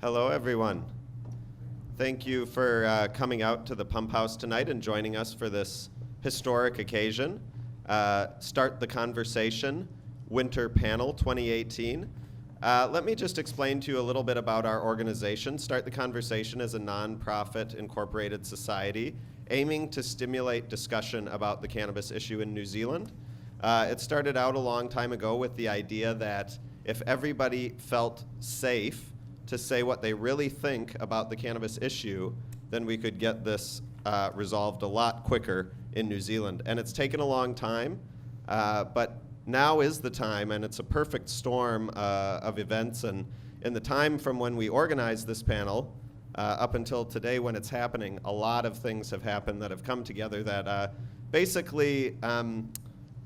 Hello, everyone. Thank you for coming out to the PumpHouse tonight and joining us for this historic occasion. Start the Conversation Winter Panel 2018. Let me just explain to you a little bit about our organization. Start the Conversation is a nonprofit incorporated society aiming to stimulate discussion about the cannabis issue in New Zealand. It started out a long time ago with the idea that if everybody felt safe to say what they really think about the cannabis issue, then we could get this resolved a lot quicker in New Zealand. And it's taken a long time, but now is the time, and it's a perfect storm of events. And in the time from when we organized this panel up until today when it's happening, a lot of things have happened that have come together that basically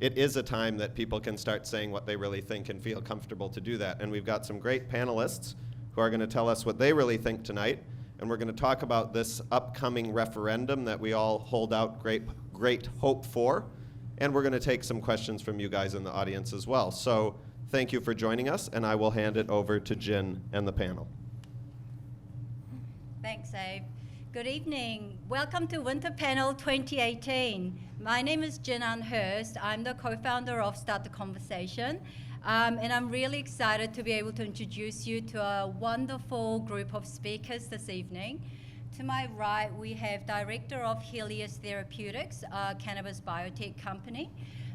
it is a time that people can start saying what they really think and feel comfortable to do that. And we've got some great panelists who are going to tell us what they really think tonight. And we're going to talk about this upcoming referendum that we all hold out great hope for. And we're going to take some questions from you guys in the audience as well. So thank you for joining us, and I will hand it over to Jen and the panel. Thanks, Abe. Good evening. Welcome to Winter Panel 2018. My name is Jen Hurst. I'm the co-founder of Start the Conversation. And I'm really excited to be able to introduce you to a wonderful group of speakers this evening. To my right, we have Director of Helios Therapeutics, a cannabis biotech company,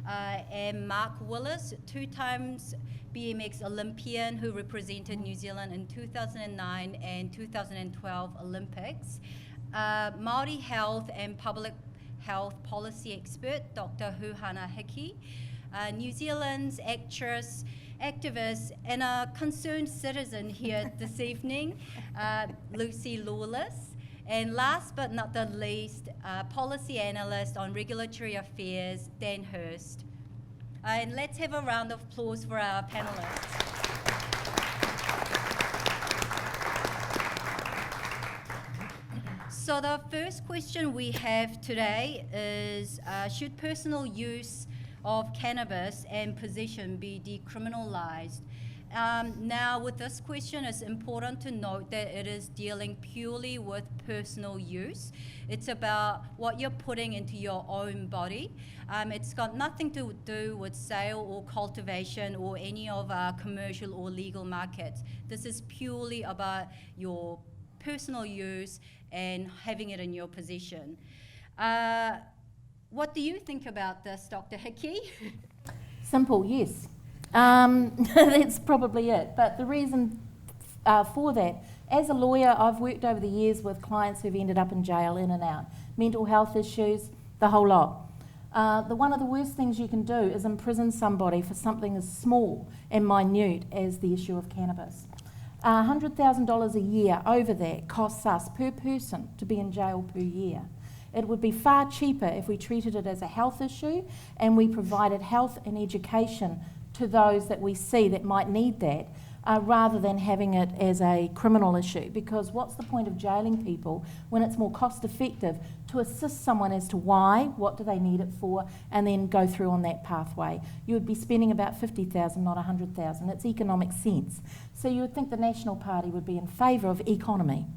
and Mark Willis, 2 times BMX Olympian who represented New Zealand in 2009 and 2012 Olympics. Māori health and public health policy expert, Dr. Huhana Hiki. New Zealand's actress, activist, and a concerned citizen here this evening, Lucy Lawless. And last but not the least, policy analyst on regulatory affairs, Dan Hurst. And let's have a round of applause for our panelists. So the first question we have today is, should personal use of cannabis and possession be decriminalized? Now, with this question, it's important to note that it is dealing purely with personal use. It's about what you're putting into your own body. It's got nothing to do with sale or cultivation or any of our commercial or legal markets. This is purely about your personal use and having it in your possession. What do you think about this, Dr. Hickey? Simple, yes. That's probably it. But the reason for that, as a lawyer, I've worked over the years with clients who've ended up in jail, in and out, mental health issues, the whole lot. One of the worst things you can do is imprison somebody for something as small and minute as the issue of cannabis. $100,000 a year over that costs us per person to be in jail per year. It would be far cheaper if we treated it as a health issue and we provided health and education to those that we see that might need that, rather than having it as a criminal issue. Because what's the point of jailing people when it's more cost effective to assist someone as to why, what do they need it for, and then go through on that pathway? You would be spending about $50,000, not $100,000. It's economic sense. So you would think the National Party would be in favour of economy.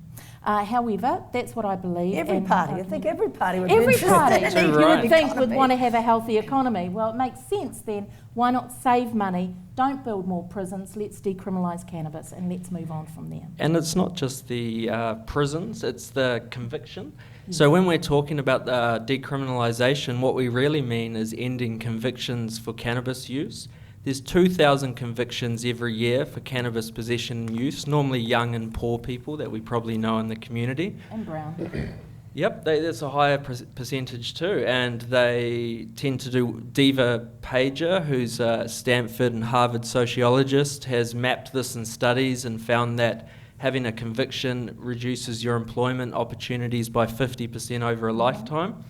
However, that's what I believe. Every party, I think every party would be every interested party, in you would think would want to have a healthy economy. Well, it makes sense then. Why not save money? Don't build more prisons. Let's decriminalise cannabis and let's move on from there. And it's not just the prisons, it's the conviction. Yes. So when we're talking about decriminalisation, what we really mean is ending convictions for cannabis use. There's 2,000 convictions every year for cannabis possession and use, normally young and poor people that we probably know in the community. And brown. Yep, that's a higher percentage too, and they tend to do. Diva Pager, who's a Stanford and Harvard sociologist, has mapped this in studies and found that having a conviction reduces your employment opportunities by 50% over a lifetime.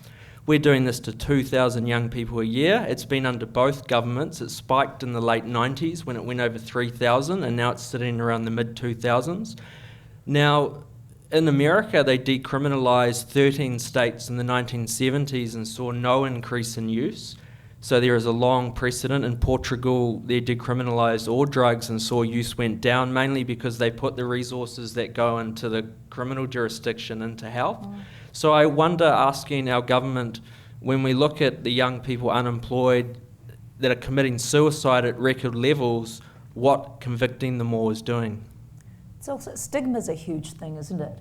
We're doing this to 2,000 young people a year. It's been under both governments. It spiked in the late 90s when it went over 3,000, and now it's sitting around the mid-2000s. Now, in America, they decriminalised 13 states in the 1970s and saw no increase in use. So there is a long precedent. In Portugal, they decriminalised all drugs and saw use went down, mainly because they put the resources that go into the criminal jurisdiction into health. So I wonder, asking our government, when we look at the young people unemployed that are committing suicide at record levels, what convicting them more is doing. It's also, stigma's a huge thing, isn't it?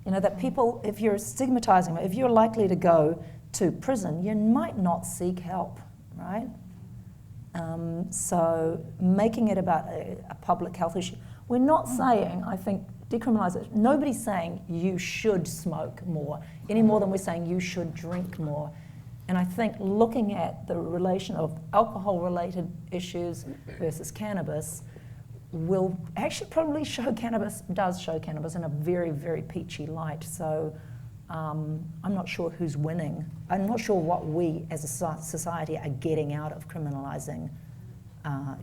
You know, that people, if you're stigmatizing them, if you're likely to go to prison, you might not seek help, right? So making it about a public health issue. We're not saying, I think, decriminalise it. Nobody's saying you should smoke more, any more than we're saying you should drink more. And I think looking at the relation of alcohol-related issues versus cannabis will actually probably does show cannabis in a very, very peachy light. So I'm not sure who's winning. I'm not sure what we as a society are getting out of criminalising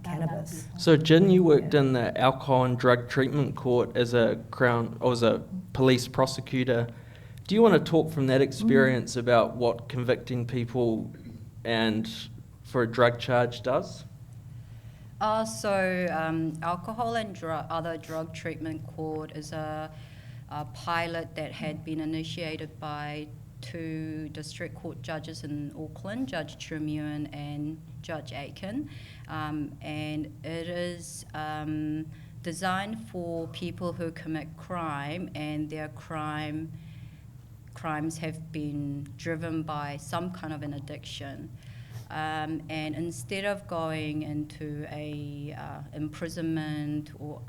cannabis. So Jin, you worked in the Alcohol and Drug Treatment Court as a police prosecutor. Do you want to talk from that experience about what convicting people and for a drug charge does? Alcohol and other drug treatment court is a pilot that had been initiated by 2 district court judges in Auckland, Judge Tremuen and Judge Aiken, and it is designed for people who commit crime and their crimes have been driven by some kind of an addiction. And instead of going into a imprisonment or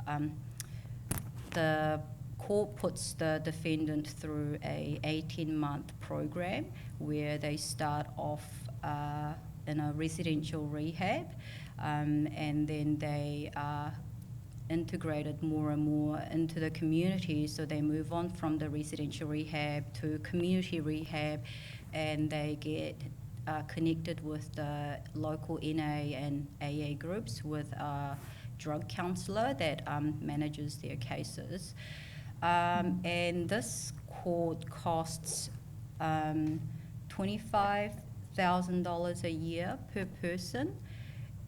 the court puts the defendant through a 18-month program where they start off in a residential rehab, and then they are integrated more and more into the community. So they move on from the residential rehab to community rehab, and they get connected with the local NA and AA groups with a drug counsellor that manages their cases. And this court costs $25,000 a year per person,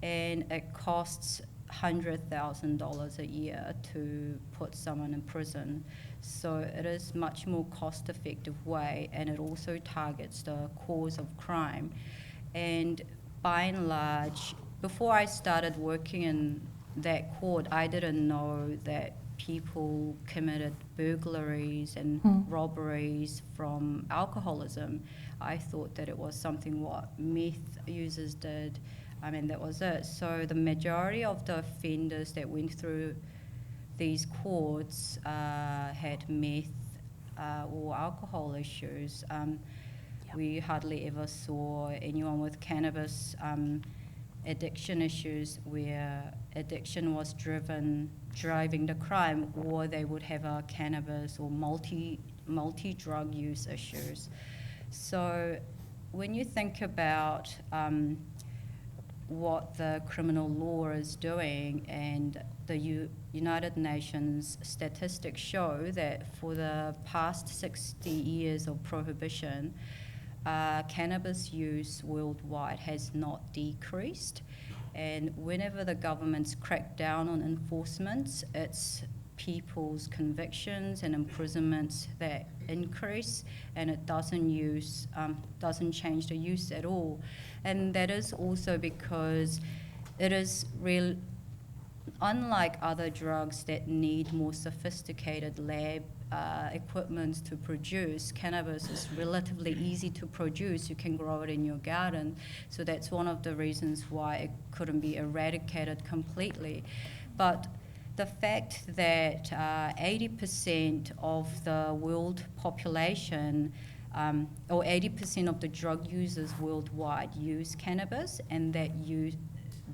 and it costs $100,000 a year to put someone in prison. So it is much more cost-effective way, and it also targets the cause of crime. And by and large, before I started working in that court, I didn't know that people committed burglaries and robberies from alcoholism. I thought that it was something what meth users did. I mean, that was it. So the majority of the offenders that went through these courts had meth or alcohol issues. We hardly ever saw anyone with cannabis addiction issues where addiction was driving the crime, or they would have a cannabis or multi-drug use issues. So when you think about what the criminal law is doing, and the United Nations statistics show that for the past 60 years of prohibition, cannabis use worldwide has not decreased. And whenever the governments crack down on enforcement, it's people's convictions and imprisonments that increase, and it doesn't change the use at all. And that is also because it is unlike other drugs that need more sophisticated lab equipment to produce. Cannabis is relatively easy to produce. You can grow it in your garden. So that's one of the reasons why it couldn't be eradicated completely. But the fact that 80% of the world population, or 80% of the drug users worldwide use cannabis, and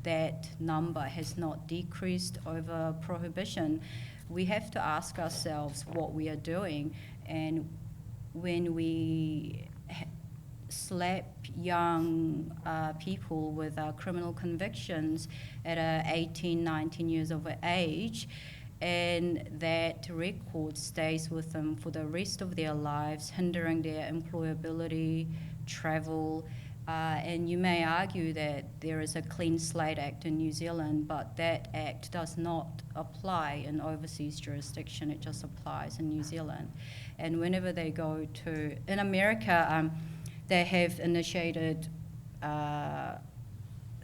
that number has not decreased over prohibition, we have to ask ourselves what we are doing. And when we slap young people with criminal convictions at 18, 19 years of age, and that record stays with them for the rest of their lives, hindering their employability, travel, And you may argue that there is a Clean Slate Act in New Zealand, but that act does not apply in overseas jurisdiction. It just applies in New Zealand. And whenever they go to, in America, they have initiated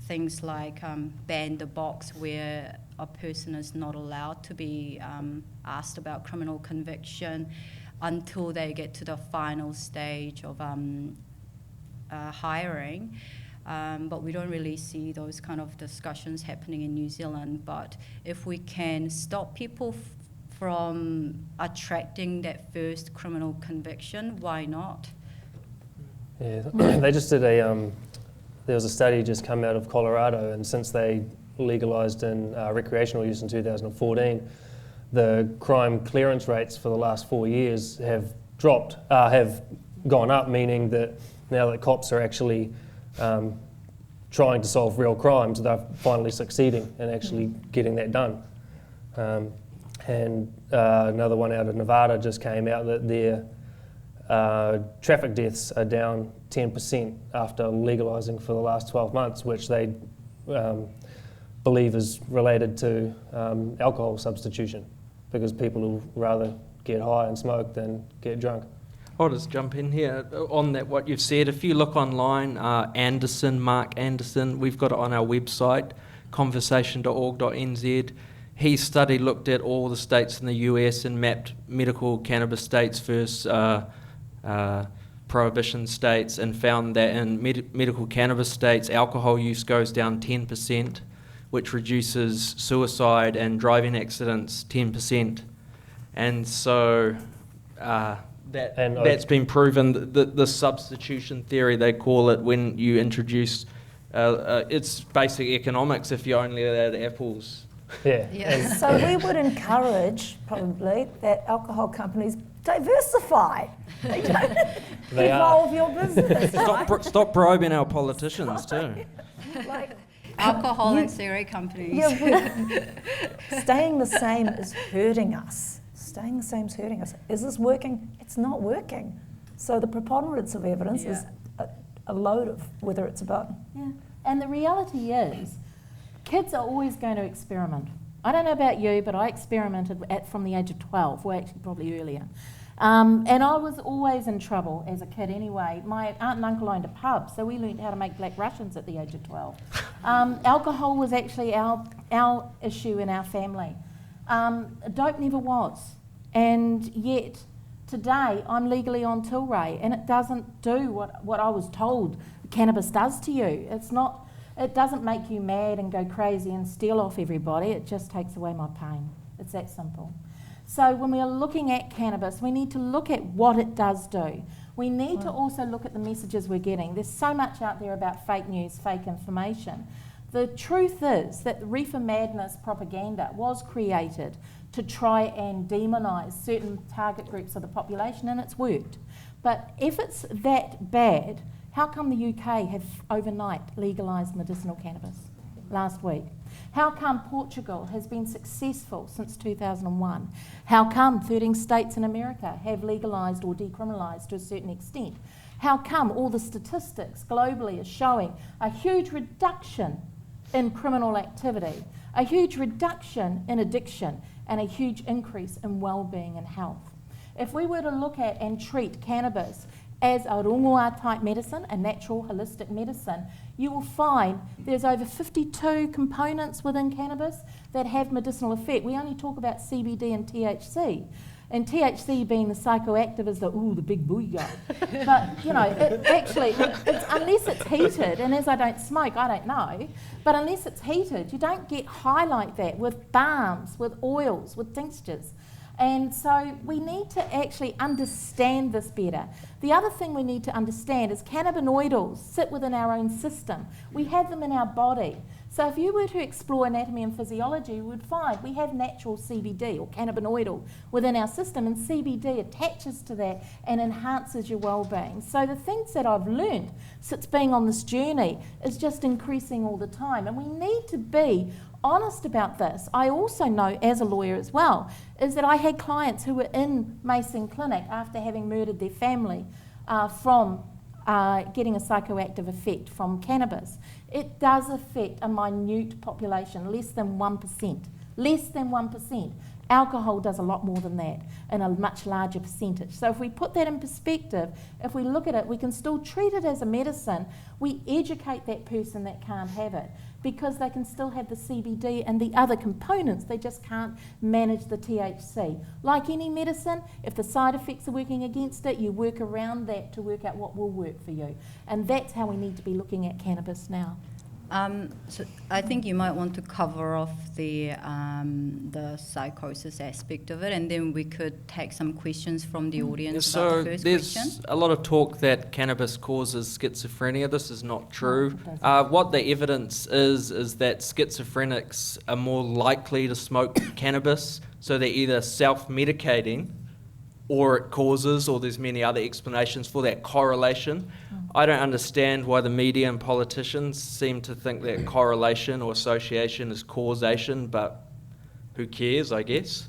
things like ban the box where a person is not allowed to be asked about criminal conviction until they get to the final stage of hiring. But we don't really see those kind of discussions happening in New Zealand. But if we can stop people from attracting that first criminal conviction, why not? Yeah, they just did there was a study just come out of Colorado, and since they legalised in recreational use in 2014, the crime clearance rates for the last 4 years have dropped, have gone up, meaning that now that cops are actually trying to solve real crimes, they're finally succeeding in actually getting that done. And another one out of Nevada just came out that their traffic deaths are down 10% after legalising for the last 12 months, which they believe is related to alcohol substitution, because people will rather get high and smoke than get drunk. I'll just jump in here on that, what you've said. If you look online, Mark Anderson, we've got it on our website, conversation.org.nz. His study looked at all the states in the US and mapped medical cannabis states versus prohibition states, and found that in medical cannabis states, alcohol use goes down 10%, which reduces suicide and driving accidents 10%. And so that's been proven. The substitution theory, they call it, when you introduce, it's basic economics if you only add apples. Yeah. Yeah. So we would encourage, probably, that alcohol companies diversify. They don't They evolve your business. right? Stop probing our politicians too. Like, Alcohol and cigarette companies. yeah, staying the same is hurting us. Staying the same is hurting us. Is this working? It's not working. So the preponderance of evidence is a load of whether it's about. Yeah. And the reality is, kids are always going to experiment. I don't know about you, but I experimented from the age of 12, well, actually probably earlier. And I was always in trouble as a kid anyway. My aunt and uncle owned a pub, so we learned how to make black Russians at the age of 12. Alcohol was actually our issue in our family. Dope never was. And yet, today, I'm legally on Tilray, and it doesn't do what I was told cannabis does to you. It doesn't make you mad and go crazy and steal off everybody. It just takes away my pain. It's that simple. So when we are looking at cannabis, we need to look at what it does do. We need to also look at the messages we're getting. There's so much out there about fake news, fake information. The truth is that the reefer madness propaganda was created to try and demonise certain target groups of the population, and it's worked. But if it's that bad, how come the UK have overnight legalised medicinal cannabis last week? How come Portugal has been successful since 2001? How come 13 states in America have legalised or decriminalised to a certain extent? How come all the statistics globally are showing a huge reduction in criminal activity, a huge reduction in addiction, and a huge increase in well-being and health? If we were to look at and treat cannabis as a rongoā type medicine, a natural holistic medicine, you will find there's over 52 components within cannabis that have medicinal effect. We only talk about CBD and THC. And THC being the psychoactive is the big booey guy. But, it's unless it's heated, and as I don't smoke, I don't know, but unless it's heated, you don't get high like that with balms, with oils, with tinctures. And so we need to actually understand this better. The other thing we need to understand is cannabinoids sit within our own system. We have them in our body. So if you were to explore anatomy and physiology, you would find we have natural CBD or cannabinoidal within our system, and CBD attaches to that and enhances your well-being. So the things that I've learned since being on this journey is just increasing all the time, and we need to be honest about this. I also know, as a lawyer as well, is that I had clients who were in Mason Clinic after having murdered their family from getting a psychoactive effect from cannabis. It does affect a minute population, less than 1%. Less than 1%. Alcohol does a lot more than that, and a much larger percentage. So if we put that in perspective, if we look at it, we can still treat it as a medicine. We educate that person that can't have it, because they can still have the CBD and the other components, they just can't manage the THC. Like any medicine, if the side effects are working against it, you work around that to work out what will work for you. And that's how we need to be looking at cannabis now. So I think you might want to cover off the psychosis aspect of it, and then we could take some questions from the audience about So the first there's question. a lot of talk that cannabis causes schizophrenia. This is not true. it doesn't. What the evidence is that schizophrenics are more likely to smoke cannabis, so they're either self-medicating or it causes, or there's many other explanations for that correlation. I don't understand why the media and politicians seem to think that correlation or association is causation, but who cares, I guess?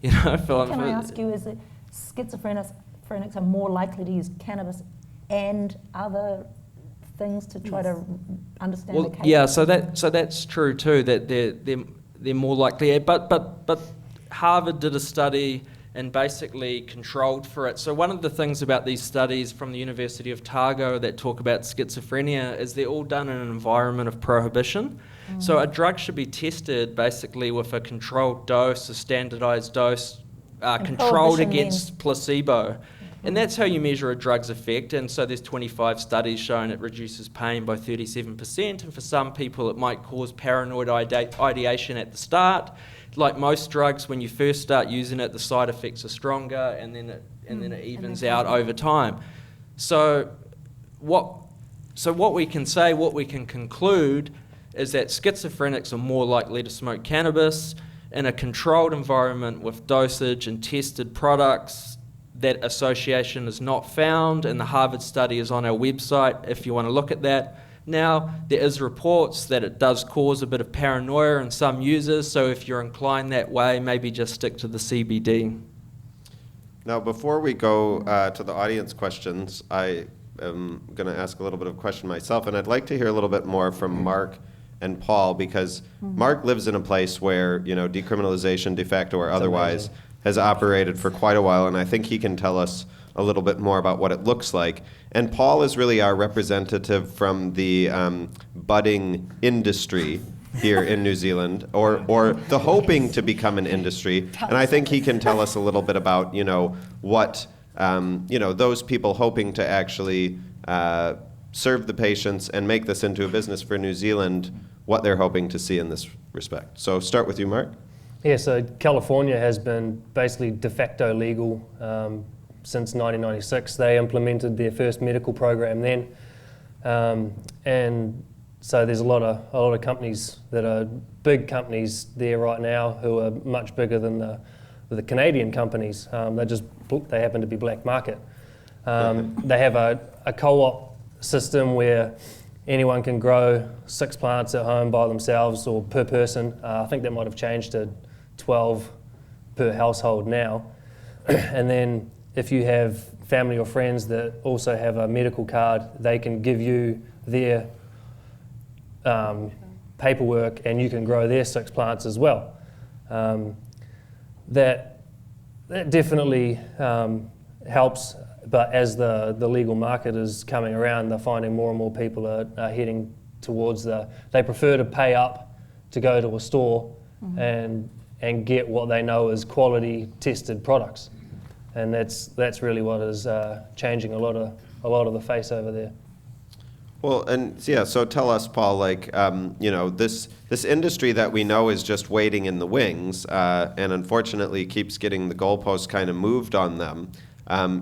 You know, Can I ask you, is it schizophrenics are more likely to use cannabis and other things to try to understand the case? yeah, so that's true too, that they're more likely, but Harvard did a study and basically controlled for it. So one of the things about these studies from the University of Otago that talk about schizophrenia is they're all done in an environment of prohibition. So a drug should be tested basically with a controlled dose, a standardized dose, controlled prohibition against placebo. And that's how you measure a drug's effect. And so there's 25 studies showing it reduces pain by 37%. And for some people, it might cause paranoid ideation at the start. Like most drugs, when you first start using it, the side effects are stronger, and then it evens out over time. So what we can say, what we can conclude, is that schizophrenics are more likely to smoke cannabis in a controlled environment with dosage and tested products. That association is not found, and the Harvard study is on our website if you want to look at that. Now, there is reports that it does cause a bit of paranoia in some users, so if you're inclined that way, maybe just stick to the CBD. Now, before we go to the audience questions, I am going to ask a little bit of a question myself, and I'd like to hear a little bit more from Mark and Paul, because Mark lives in a place where, you know, decriminalization, de facto or otherwise, has operated for quite a while, and I think he can tell us a little bit more about what it looks like. And Paul is really our representative from the budding industry here in New Zealand, or the hoping to become an industry. And I think he can tell us a little bit about, you know, what, you know, those people hoping to actually serve the patients and make this into a business for New Zealand, what they're hoping to see in this respect. So start with you, Mark. Yeah, so California has been basically de facto legal since 1996. They implemented their first medical program then, and so there's a lot of companies that are big companies there right now who are much bigger than the Canadian companies. They happen to be black market. They have a co-op system where anyone can grow 6 plants at home by themselves or per person. I think that might have changed to 12 per household now. And then if you have family or friends that also have a medical card, they can give you their paperwork and you can grow their 6 plants as well. That definitely helps, but as the legal market is coming around, they're finding more and more people are heading towards they prefer to pay up to go to a store and get what they know is quality tested products. And that's really what is changing a lot of the face over there. Well, and yeah, so tell us, Paul, like, you know, this industry that we know is just waiting in the wings, and unfortunately keeps getting the goalposts kind of moved on them.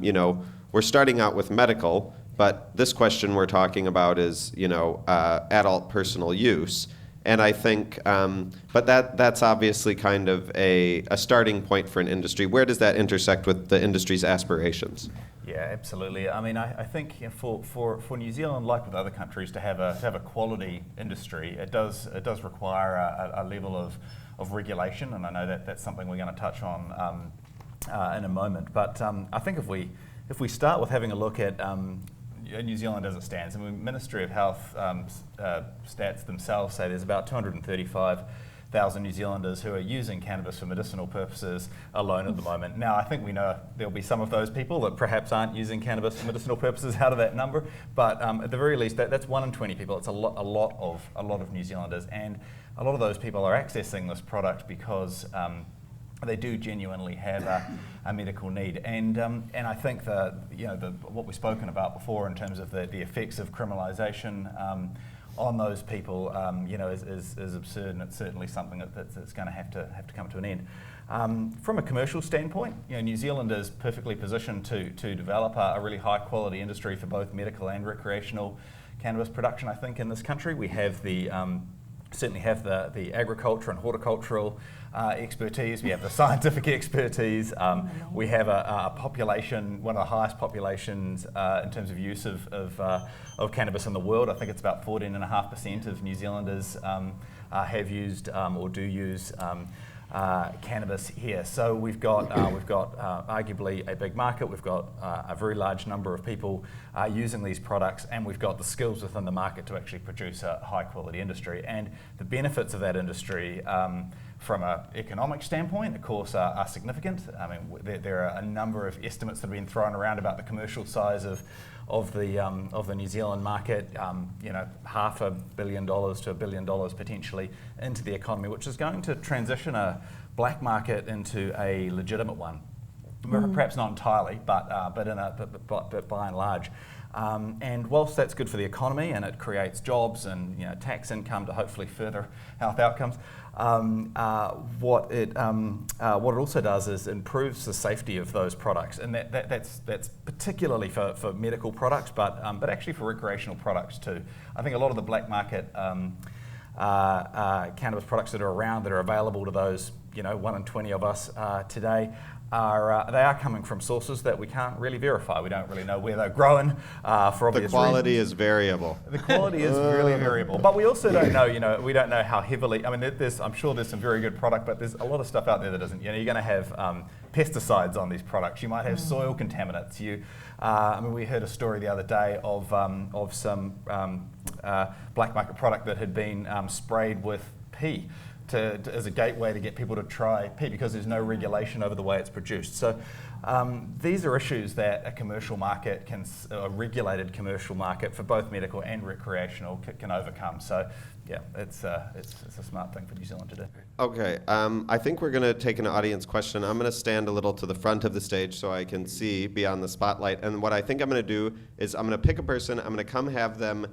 You know, we're starting out with medical, but this question we're talking about is, you know, adult personal use. And I think, but that's obviously kind of a starting point for an industry. Where does that intersect with the industry's aspirations? Yeah, absolutely. I mean, I think, you know, for New Zealand, like with other countries, to have a quality industry, it does require a level of regulation, and I know that's something we're going to touch on in a moment. But I think if we start with having a look at New Zealand as it stands. I mean, Ministry of Health stats themselves say there's about 235,000 New Zealanders who are using cannabis for medicinal purposes alone at the moment. Now, I think we know there'll be some of those people that perhaps aren't using cannabis for medicinal purposes out of that number, but at the very least, that's 1 in 20 people. It's a lot of New Zealanders, and a lot of those people are accessing this product because they do genuinely have a medical need, and I think what we've spoken about before in terms of the effects of criminalisation on those people, is absurd, and it's certainly something that's going to have to come to an end. From a commercial standpoint, New Zealand is perfectly positioned to develop a really high quality industry for both medical and recreational cannabis production. I think in this country we have certainly have the agriculture and horticultural expertise. We have the scientific expertise. We have a population, one of the highest populations in terms of use of cannabis in the world. I think it's about 14.5% of New Zealanders have used or do use cannabis here. So we've got arguably a big market. We've got a very large number of people using these products, and we've got the skills within the market to actually produce a high quality industry. And the benefits of that industry from an economic standpoint, of course, are significant. I mean, there are a number of estimates that have been thrown around about the commercial size of the New Zealand market. $500 million to $1 billion potentially into the economy, which is going to transition a black market into a legitimate one. Perhaps not entirely, but by and large. And whilst that's good for the economy and it creates jobs and tax income to hopefully further health outcomes, what it also does is improves the safety of those products, and that's particularly for medical products, but actually for recreational products too. I think a lot of the black market cannabis products that are around, that are available to those 1 in 20 of us today, they are coming from sources that we can't really verify. We don't really know where they're growing for obvious reasons. The quality is variable. The quality is really variable, but we also don't know. We don't know how heavily. I mean, I'm sure there's some very good product, but there's a lot of stuff out there that isn't. You're going to have pesticides on these products. You might have soil contaminants. We heard a story the other day of some black market product that had been sprayed with pee. As a gateway to get people to try pee, because there's no regulation over the way it's produced. So these are issues that a commercial market a regulated commercial market for both medical and recreational can overcome. So yeah, it's a smart thing for New Zealand to do. Okay, I think we're going to take an audience question. I'm going to stand a little to the front of the stage so I can see beyond the spotlight. And what I think I'm going to do is I'm going to pick a person, I'm going to come have them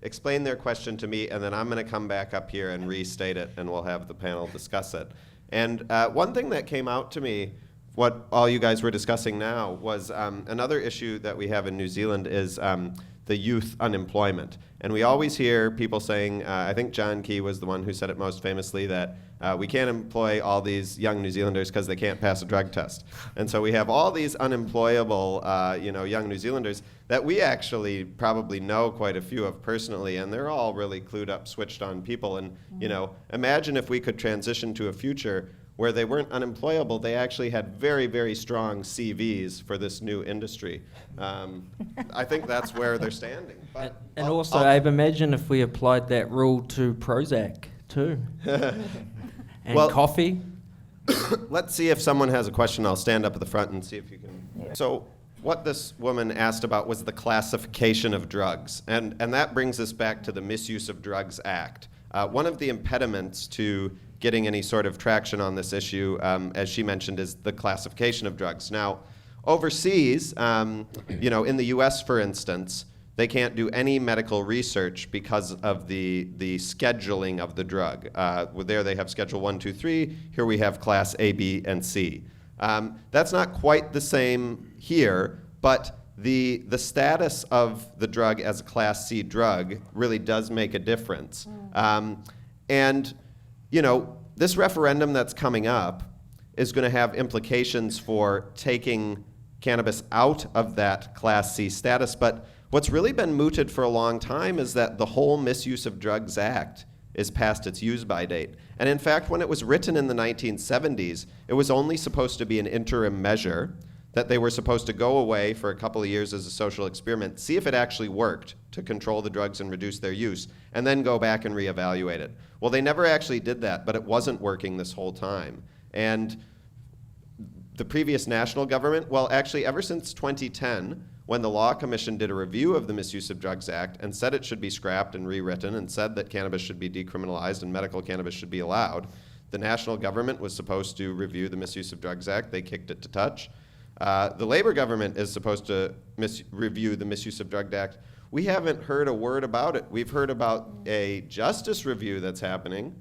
explain their question to me, and then I'm going to come back up here and restate it, and we'll have the panel discuss it. And one thing that came out to me, what all you guys were discussing now, was another issue that we have in New Zealand is the youth unemployment. And we always hear people saying, I think John Key was the one who said it most famously, that we can't employ all these young New Zealanders because they can't pass a drug test. And so we have all these unemployable young New Zealanders that we actually probably know quite a few of personally, and they're all really clued up, switched on people. And imagine if we could transition to a future where they weren't unemployable, they actually had very, very strong CVs for this new industry. I think that's where they're standing. But and also, Abe, imagine if we applied that rule to Prozac too. And coffee. Let's see if someone has a question. I'll stand up at the front and see if you can. Yeah. So what this woman asked about was the classification of drugs. And that brings us back to the Misuse of Drugs Act. One of the impediments to getting any sort of traction on this issue, as she mentioned, is the classification of drugs. Now, overseas, in the US, for instance, they can't do any medical research because of the scheduling of the drug. There they have Schedule 1, 2, 3. Here we have Class A, B, and C. That's not quite the same here, but the status of the drug as a Class C drug really does make a difference. This referendum that's coming up is going to have implications for taking cannabis out of that Class C status. But what's really been mooted for a long time is that the whole Misuse of Drugs Act is past its use-by date. And in fact, when it was written in the 1970s, it was only supposed to be an interim measure that they were supposed to go away for a couple of years as a social experiment, see if it actually worked to control the drugs and reduce their use, and then go back and reevaluate it. Well, they never actually did that, but it wasn't working this whole time. And the previous national government, well, actually ever since 2010, when the Law Commission did a review of the Misuse of Drugs Act and said it should be scrapped and rewritten and said that cannabis should be decriminalized and medical cannabis should be allowed, the national government was supposed to review the Misuse of Drugs Act. They kicked it to touch. The Labor government is supposed to review the Misuse of Drugs Act. We haven't heard a word about it. We've heard about a justice review that's happening.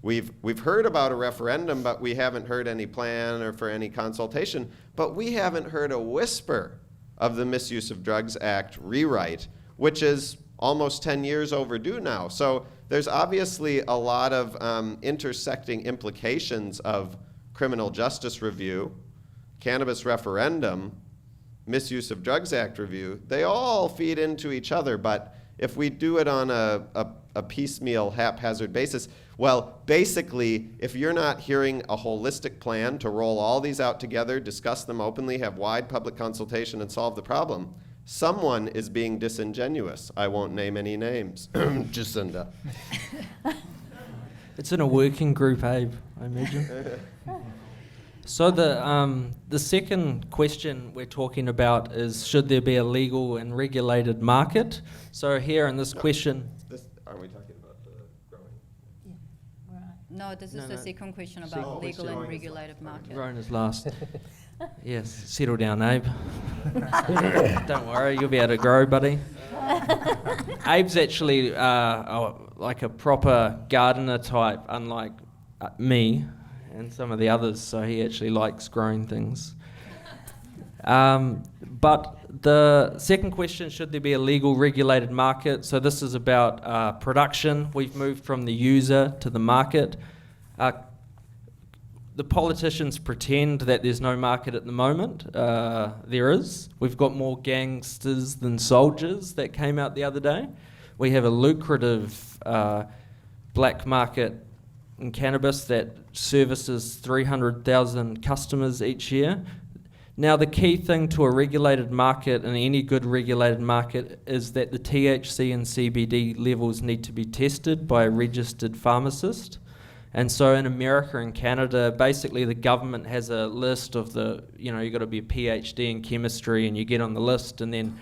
We've heard about a referendum, but we haven't heard any plan or for any consultation. But we haven't heard a whisper of the Misuse of Drugs Act rewrite, which is almost 10 years overdue now. So there's obviously a lot of intersecting implications of criminal justice review, cannabis referendum, Misuse of Drugs Act review. They all feed into each other, but if we do it on a piecemeal, haphazard basis, well, basically, if you're not hearing a holistic plan to roll all these out together, discuss them openly, have wide public consultation, and solve the problem, someone is being disingenuous. I won't name any names. Jacinda. It's in a working group, Abe, I imagine. So the second question we're talking about is, should there be a legal and regulated market? So here in this question... Are we talking about the growing? No, this is the second question about legal and regulated market. Rowan is last. Yes, settle down, Abe. Don't worry, you'll be able to grow, buddy. Abe's actually like a proper gardener type, unlike me and some of the others, so he actually likes growing things. But the second question, should there be a legal regulated market? So this is about production. We've moved from the user to the market. The politicians pretend that there's no market at the moment. There is. We've got more gangsters than soldiers that came out the other day. We have a lucrative black market in cannabis that services 300,000 customers each year. Now, the key thing to a regulated market, and any good regulated market, is that the THC and CBD levels need to be tested by a registered pharmacist. And so in America and Canada, basically the government has a list of you've got to be a PhD in chemistry and you get on the list, and then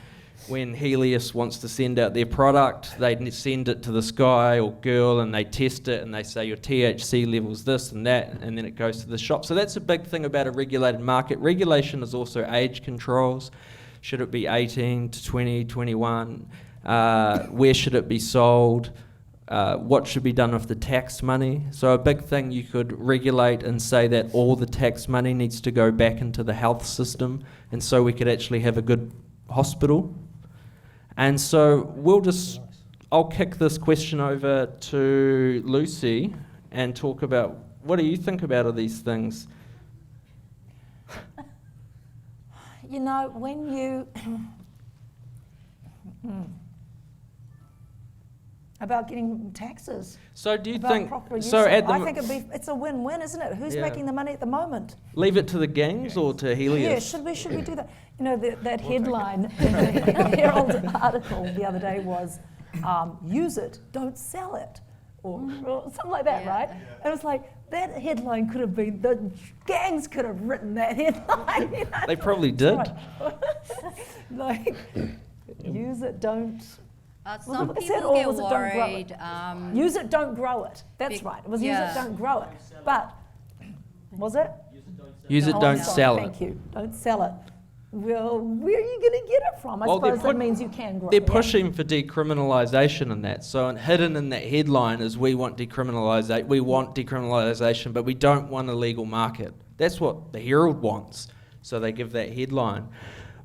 when Helios wants to send out their product, they send it to this guy or girl and they test it and they say your THC level's this and that, and then it goes to the shop. So that's a big thing about a regulated market. Regulation is also age controls. Should it be 18 to 20, 21? Where should it be sold? What should be done with the tax money? So a big thing you could regulate and say that all the tax money needs to go back into the health system, and so we could actually have a good hospital. And so I'll kick this question over to Lucy and talk about, what do you think about all these things? You know, when you... about getting taxes. So do you about think... proper use So of- I think it's a win-win, isn't it? Who's making the money at the moment? Leave it to the gangs or to Helios? Yeah, should we do that? You know, that headline in the Herald article the other day was, use it, don't sell it, or something like that, right? And it was like, that headline could have been, the gangs could have written that headline. You know? They probably did. Right. Like, use it, don't... Some what they said, people or get was it don't grow worried. it? Use it, don't grow it. That's right. It was use it, don't grow it. But, was it? Use it, Oh, don't I'm sorry, sell it. Thank you. Don't sell it. Well, where are you going to get it from? I suppose that means you can grow They're it. pushing for decriminalisation in that. So hidden in that headline is we want decriminalisation, but we don't want a legal market. That's what the Herald wants. So they give that headline.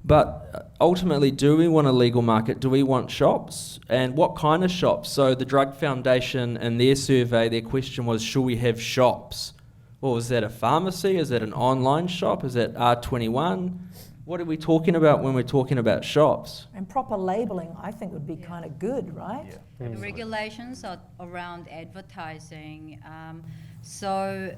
But ultimately, do we want a legal market? Do we want shops? And what kind of shops? So the Drug Foundation, in their survey, their question was, should we have shops? Well, is that a pharmacy? Is that an online shop? Is that R21? What are we talking about when we're talking about shops? And proper labelling, I think, would be kind of good, right? The regulations are around advertising. So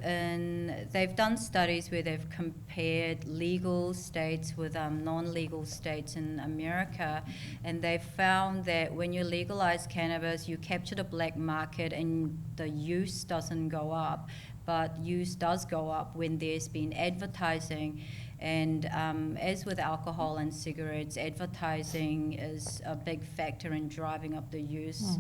they've done studies where they've compared legal states with non-legal states in America, and they've found that when you legalize cannabis, you capture the black market and the use doesn't go up, but use does go up when there's been advertising. And as with alcohol and cigarettes, advertising is a big factor in driving up the use.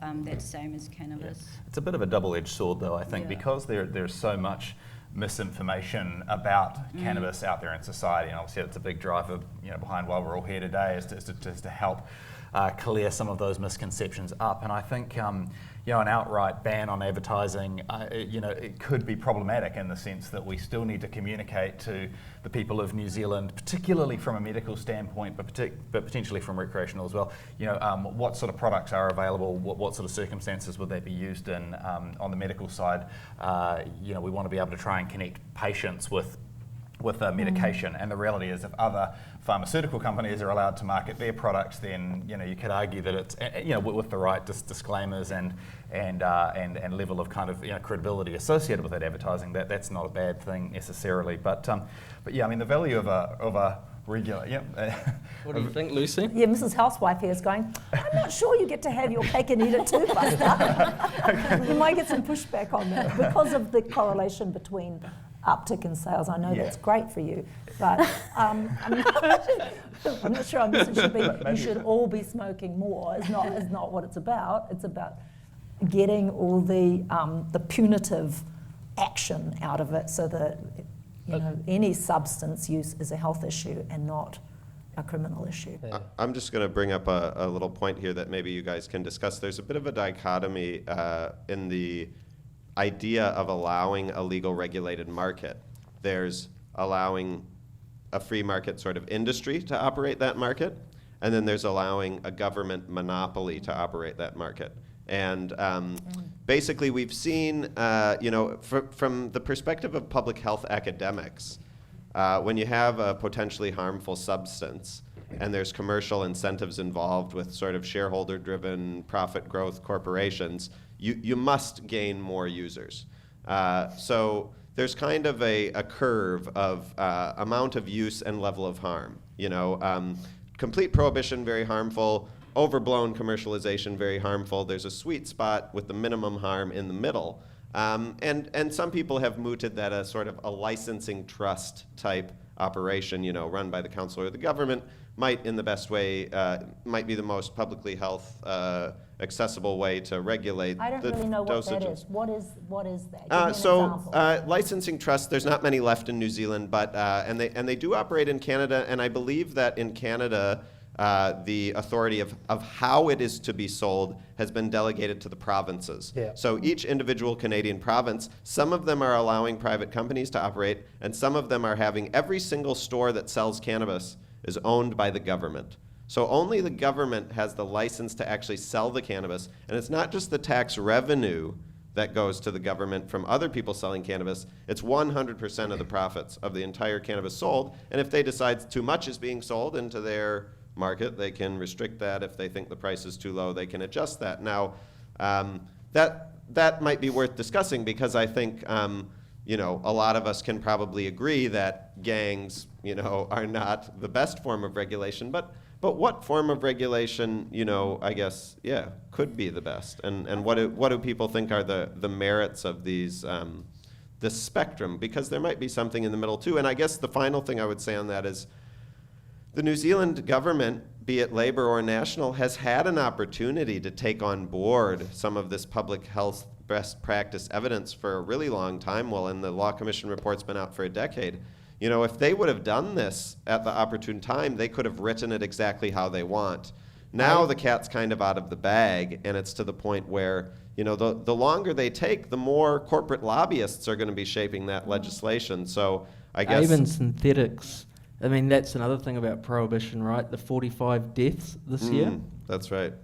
That's same as cannabis. Yeah. It's a bit of a double-edged sword, though, I think, because there's so much misinformation about cannabis out there in society, and obviously it's a big driver, behind why we're all here today, is to help clear some of those misconceptions up. And I think an outright ban on advertising, it could be problematic in the sense that we still need to communicate to the people of New Zealand, particularly from a medical standpoint, but potentially from recreational as well. What sort of products are available? What sort of circumstances would they be used in? On the medical side, we want to be able to try and connect patients with medication, and the reality is if other pharmaceutical companies are allowed to market their products, then you could argue that it's with the right disclaimers and level of kind of credibility associated with that advertising, that's not a bad thing necessarily. But yeah, I mean the value of a regular. What do you think, Lucy? Yeah, Mrs. Housewife here is going, I'm not sure you get to have your cake and eat it too, Buster. You might get some pushback on that because of the correlation between uptick in sales. I know that's great for you, but I'm not sure our message should be you should all be smoking more. Is not what it's about. It's about getting all the punitive action out of it, so that any substance use is a health issue and not a criminal issue. Yeah. I'm just going to bring up a little point here that maybe you guys can discuss. There's a bit of a dichotomy in the idea of allowing a legal regulated market. There's allowing a free market sort of industry to operate that market, and then there's allowing a government monopoly to operate that market. And basically we've seen, from the perspective of public health academics, when you have a potentially harmful substance and there's commercial incentives involved with sort of shareholder-driven profit growth corporations, you must gain more users. So there's kind of a curve of amount of use and level of harm. Complete prohibition, very harmful. Overblown commercialization, very harmful. There's a sweet spot with the minimum harm in the middle. And some people have mooted that a sort of a licensing trust type operation, run by the council or the government, might in the best way, might be the most publicly health accessible way to regulate I don't the really know what that dosages. is. What is that? Give me an example. Licensing trusts, there's not many left in New Zealand, but and they do operate in Canada, and I believe that in Canada, the authority of how it is to be sold has been delegated to the provinces. Yeah. So each individual Canadian province, some of them are allowing private companies to operate, and some of them are having every single store that sells cannabis is owned by the government. So only the government has the license to actually sell the cannabis, and it's not just the tax revenue that goes to the government from other people selling cannabis, it's 100% of the profits of the entire cannabis sold, and if they decide too much is being sold into their market, they can restrict that. If they think the price is too low, they can adjust that. Now, that might be worth discussing, because I think a lot of us can probably agree that gangs, are not the best form of regulation, but what form of regulation, I guess, could be the best, and what do people think are the merits of these this spectrum? Because there might be something in the middle too. And I guess the final thing I would say on that is, the New Zealand government, be it Labour or national, has had an opportunity to take on board some of this public health best practice evidence for a really long time, and the Law Commission report's been out for a decade. If they would have done this at the opportune time, they could have written it exactly how they want. Now the cat's kind of out of the bag, and it's to the point where, the longer they take, the more corporate lobbyists are going to be shaping that legislation. So I guess Even synthetics. I mean, that's another thing about prohibition, right? The 45 deaths this year. That's right.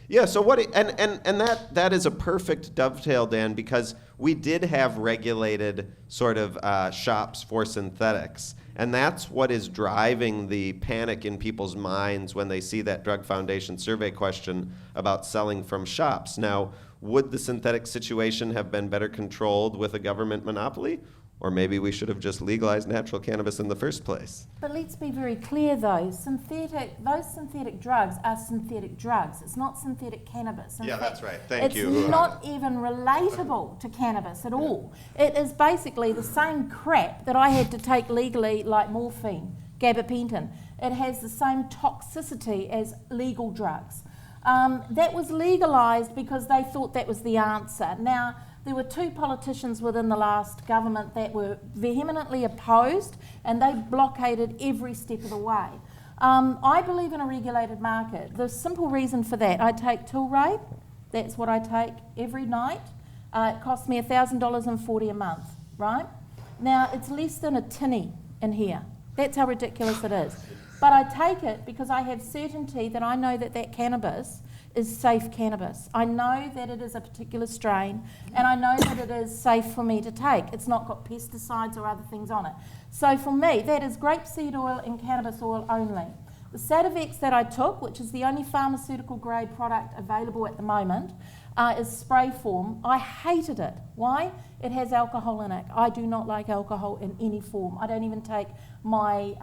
Yeah, so that is a perfect dovetail, Dan, because we did have regulated sort of shops for synthetics. And that's what is driving the panic in people's minds when they see that Drug Foundation survey question about selling from shops. Now, would the synthetic situation have been better controlled with a government monopoly? Or maybe we should have just legalized natural cannabis in the first place. But let's be very clear though, those synthetic drugs are synthetic drugs. It's not synthetic cannabis. In Yeah, fact, that's right. Thank you. It's not even relatable to cannabis at all. It is basically the same crap that I had to take legally, like morphine, gabapentin. It has the same toxicity as legal drugs. That was legalised because they thought that was the answer. Now, there were 2 politicians within the last government that were vehemently opposed, and they blockaded every step of the way. I believe in a regulated market. The simple reason for that, I take Tilray, that's what I take every night. It costs me $1,040 a month, right? Now, it's less than a tinny in here. That's how ridiculous it is. But I take it because I have certainty that I know that that cannabis is safe cannabis. I know that it is a particular strain, and I know that it is safe for me to take. It's not got pesticides or other things on it. So for me, that is grapeseed oil and cannabis oil only. The Sativex that I took, which is the only pharmaceutical grade product available at the moment, is spray form. I hated it. Why? It has alcohol in it. I do not like alcohol in any form. I don't even take my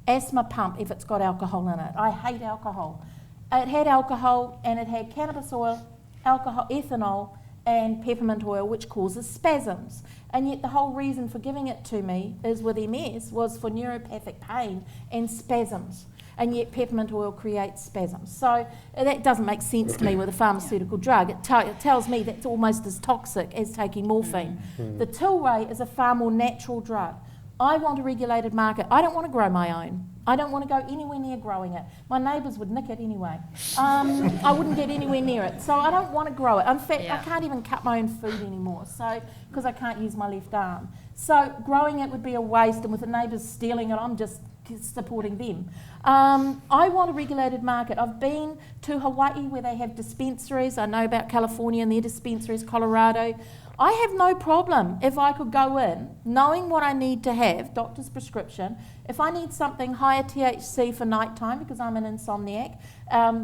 asthma pump if it's got alcohol in it. I hate alcohol. It had alcohol, and it had cannabis oil, alcohol, ethanol, and peppermint oil, which causes spasms. And yet the whole reason for giving it to me is with MS was for neuropathic pain and spasms. And yet peppermint oil creates spasms. So that doesn't make sense to me with a pharmaceutical drug. It tells me that's almost as toxic as taking morphine. The Tilray is a far more natural drug. I want a regulated market. I don't want to grow my own. I don't want to go anywhere near growing it. My neighbours would nick it anyway. I wouldn't get anywhere near it. So I don't want to grow it. In fact, I can't even cut my own food anymore, so because I can't use my left arm. So growing it would be a waste, and with the neighbours stealing it, I'm just supporting them. I want a regulated market. I've been to Hawaii where they have dispensaries. I know about California and their dispensaries, Colorado. I have no problem if I could go in, knowing what I need to have, doctor's prescription. If I need something higher THC for nighttime, because I'm an insomniac,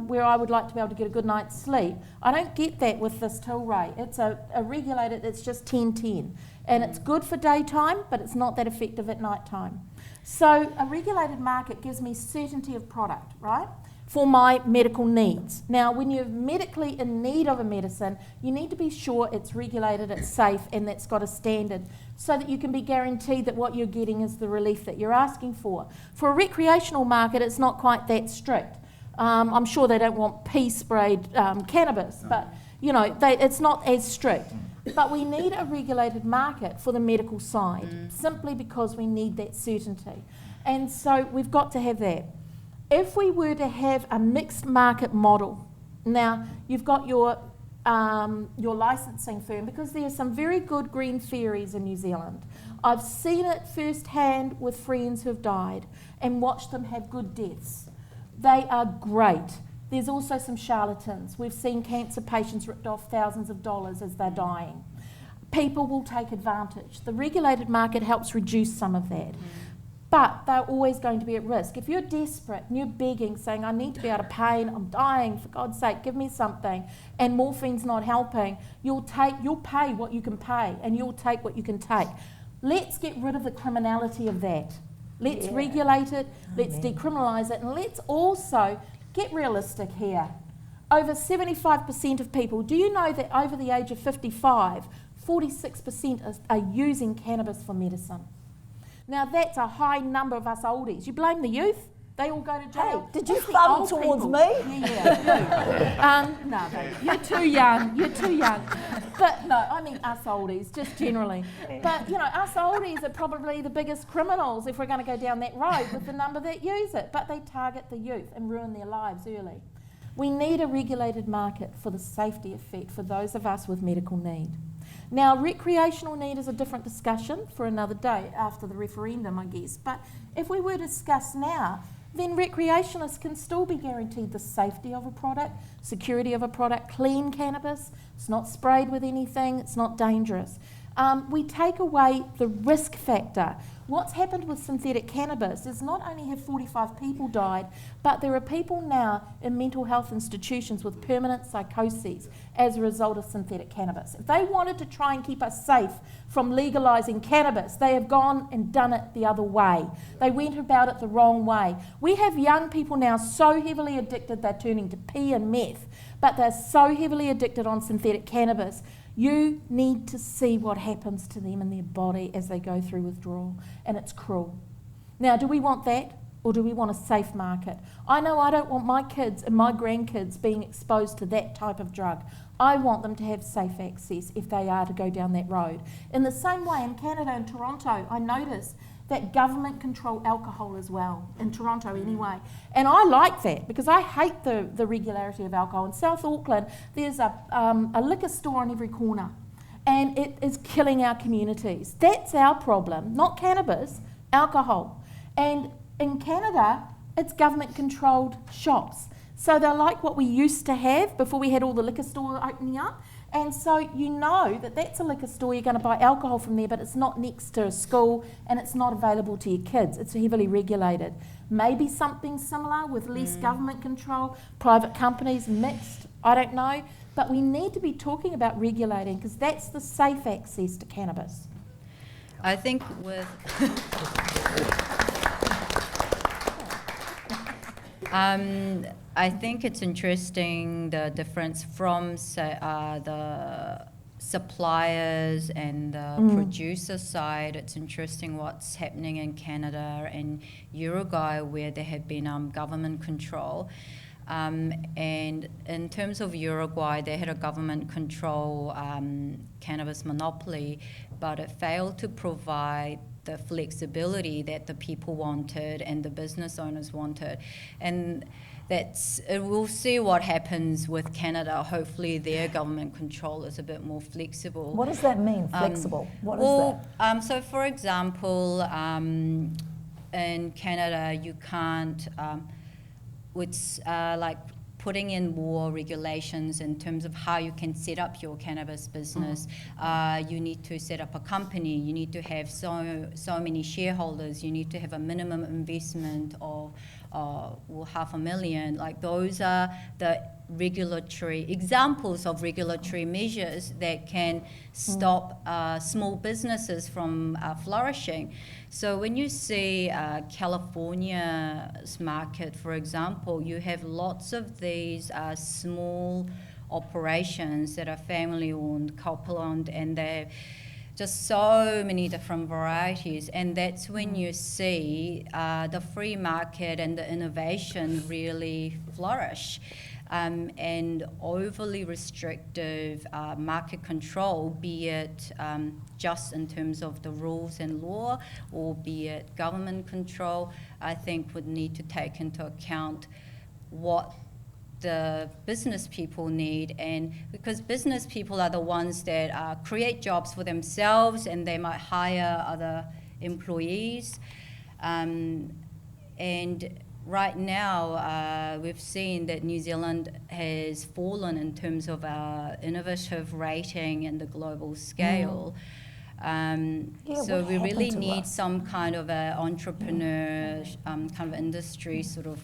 where I would like to be able to get a good night's sleep, I don't get that with this Tilray. It's a regulated, it's just 10-10. And it's good for daytime, but it's not that effective at nighttime. So a regulated market gives me certainty of product, right? For my medical needs. Now, when you're medically in need of a medicine, you need to be sure it's regulated, it's safe, and that's got a standard, so that you can be guaranteed that what you're getting is the relief that you're asking for. For a recreational market, it's not quite that strict. I'm sure they don't want pea-sprayed cannabis, but you know, it's not as strict. But we need a regulated market for the medical side, simply because we need that certainty. And so we've got to have that. If we were to have a mixed market model, now you've got your licensing firm, because there are some very good green fairies in New Zealand. I've seen it firsthand with friends who have died and watched them have good deaths. They are great. There's also some charlatans. We've seen cancer patients ripped off thousands of dollars as they're dying. People will take advantage. The regulated market helps reduce some of that. But they're always going to be at risk. If you're desperate and you're begging, saying, I need to be out of pain, I'm dying, for God's sake, give me something, and morphine's not helping, you'll pay what you can pay, and you'll take what you can take. Let's get rid of the criminality of that. Let's regulate it, let's decriminalise it, and let's also get realistic here. Over 75% of people, do you know that over the age of 55, 46% are using cannabis for medicine? Now that's a high number of us oldies. You blame the youth? They all go to jail. Hey, did you It's the thumb old towards people. me? Yeah, you. No, baby, you're too young. You're too young. But no, I mean us oldies, just generally. But you know, us oldies are probably the biggest criminals if we're going to go down that road with the number that use it. But they target the youth and ruin their lives early. We need a regulated market for the safety effect for those of us with medical need. Now, recreational need is a different discussion for another day after the referendum, I guess. But if we were to discuss now, then recreationalists can still be guaranteed the safety of a product, security of a product, clean cannabis, it's not sprayed with anything, it's not dangerous. We take away the risk factor. What's happened with synthetic cannabis is not only have 45 people died, but there are people now in mental health institutions with permanent psychoses as a result of synthetic cannabis. If they wanted to try and keep us safe from legalising cannabis, they have gone and done it the other way. They went about it the wrong way. We have young people now so heavily addicted they're turning to pee and meth, but they're so heavily addicted on synthetic cannabis. You need to see what happens to them in their body as they go through withdrawal, and it's cruel. Now, do we want that, or do we want a safe market? I know I don't want my kids and my grandkids being exposed to that type of drug. I want them to have safe access if they are to go down that road. In the same way, in Canada and Toronto, I noticed that government control alcohol as well, in Toronto anyway. And I like that because I hate the regularity of alcohol. In South Auckland, there's a liquor store on every corner, and it is killing our communities. That's our problem, not cannabis, alcohol. And in Canada, it's government-controlled shops. So they're like what we used to have before we had all the liquor stores opening up. And so you know that that's a liquor store, you're going to buy alcohol from there, but it's not next to a school and it's not available to your kids. It's heavily regulated. Maybe something similar with less government control, private companies mixed, I don't know. But we need to be talking about regulating because that's the safe access to cannabis. I think with I think it's interesting the difference from the suppliers and the producer side. It's interesting what's happening in Canada and Uruguay where there have been government control. And in terms of Uruguay, they had a government control cannabis monopoly, but it failed to provide the flexibility that the people wanted and the business owners wanted. And we'll see what happens with Canada. Hopefully their government control is a bit more flexible. What does that mean, flexible? What is that? So for example, in Canada, you can't, it's like putting in more regulations in terms of how you can set up your cannabis business. You need to set up a company, you need to have so many shareholders, you need to have a minimum investment of $500,000. Like those are the regulatory examples of regulatory measures that can stop small businesses from flourishing. So when you see California's market, for example, you have lots of these small operations that are family-owned, couple-owned, and they're just so many different varieties. And that's when you see the free market and the innovation really flourish. And overly restrictive market control, be it just in terms of the rules and law, or be it government control, I think would need to take into account what the business people need, and because business people are the ones that create jobs for themselves and they might hire other employees. And right now, we've seen that New Zealand has fallen in terms of our innovative rating in the global scale. So we really need some kind of an entrepreneur, kind of industry sort of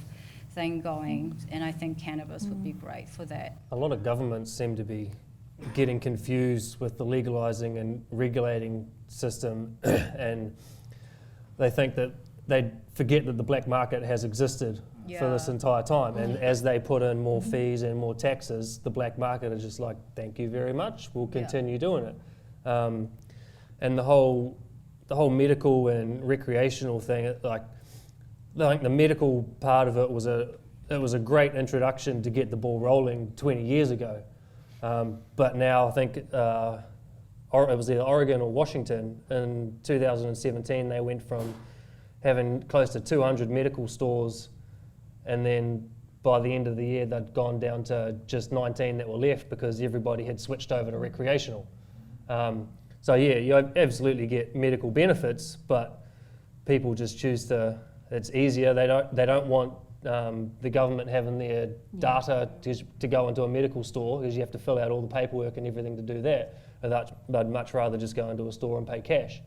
thing going, and I think cannabis would be great for that. A lot of governments seem to be getting confused with the legalising and regulating system and they think that they forget that the black market has existed for this entire time, and as they put in more fees and more taxes, the black market is just like, thank you very much, we'll continue doing it. And the whole medical and recreational thing, like the medical part of it was a great introduction to get the ball rolling 20 years ago. But now I think it was either Oregon or Washington in 2017, they went from having close to 200 medical stores, and then by the end of the year they'd gone down to just 19 that were left because everybody had switched over to recreational. So yeah, you absolutely get medical benefits, but people just choose to, it's easier. They don't want the government having their data to go into a medical store because you have to fill out all the paperwork and everything to do that. They'd much rather just go into a store and pay cash.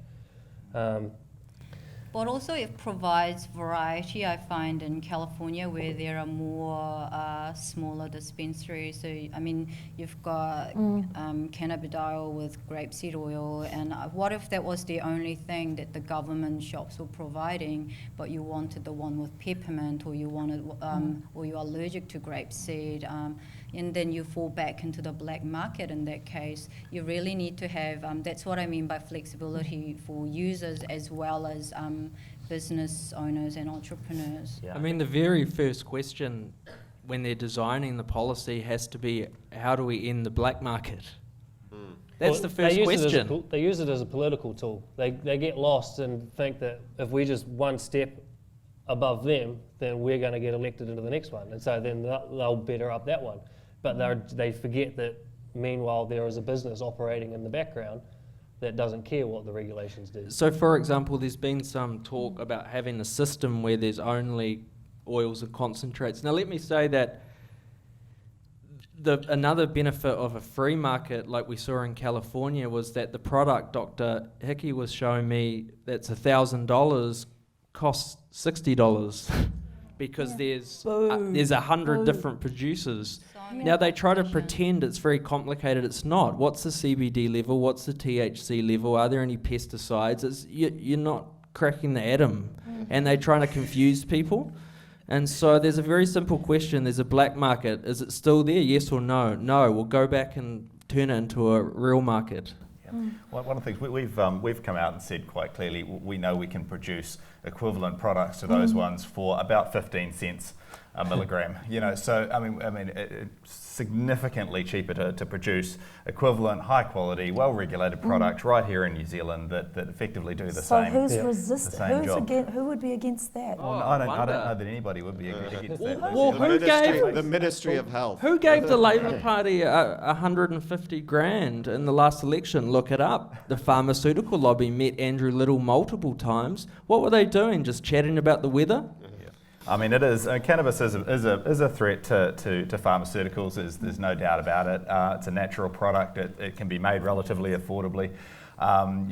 But also it provides variety, I find, in California where there are more smaller dispensaries. So, I mean, you've got cannabidiol with grapeseed oil, and what if that was the only thing that the government shops were providing, but you wanted the one with peppermint, or you wanted, or you're allergic to grapeseed, and then you fall back into the black market in that case. You really need to have, that's what I mean by flexibility for users as well as business owners and entrepreneurs. Yeah. I mean, the very first question when they're designing the policy has to be, how do we end the black market? That's the first question. They use it as a political tool. They get lost and think that if we just one step above them, then we're going to get elected into the next one. And so then they'll better up that one. But they forget that meanwhile there is a business operating in the background that doesn't care what the regulations do. So, for example, there's been some talk about having a system where there's only oils and concentrates. Now, let me say that another benefit of a free market like we saw in California was that the product Dr. Hickey was showing me that's $1,000 costs $60 because there's 100 different producers. Now they try to pretend it's very complicated. It's not. What's the CBD level? What's the THC level? Are there any pesticides? You're not cracking the atom. And they're trying to confuse people. And so there's a very simple question. There's a black market. Is it still there? Yes or no? No. We'll go back and turn it into a real market. Yeah. One of the things we've come out and said quite clearly, we know we can produce equivalent products to those ones for about 15 cents a milligram. So I mean, it's significantly cheaper to produce equivalent, high quality, well regulated product right here in New Zealand that effectively do the same. So who's the resistant? same job. Who would be against that? Well, I don't know that anybody would be against that. Well, The Ministry of Health. Who gave the Labour Party 150 grand in the last election? Look it up. The pharmaceutical lobby met Andrew Little multiple times. What were they doing? Just chatting about the weather? I mean, it is. Cannabis is a threat to pharmaceuticals. There's no doubt about it. It's a natural product. It can be made relatively affordably. And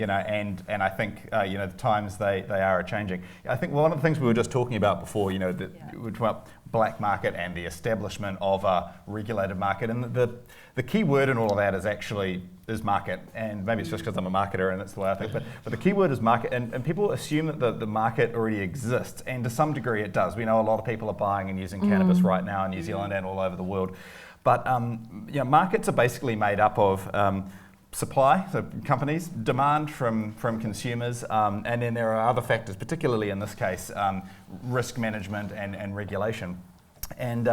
I think the times they are changing. I think one of the things we were just talking about before, we talked about black market and the establishment of a regulated market, and the key word in all of that is market, and maybe it's just because I'm a marketer and that's the way I think, but the key word is market, and people assume that the market already exists, and to some degree it does. We know a lot of people are buying and using cannabis right now in New Zealand and all over the world, but markets are basically made up of supply, so companies, demand from consumers, and then there are other factors, particularly in this case, risk management and regulation. And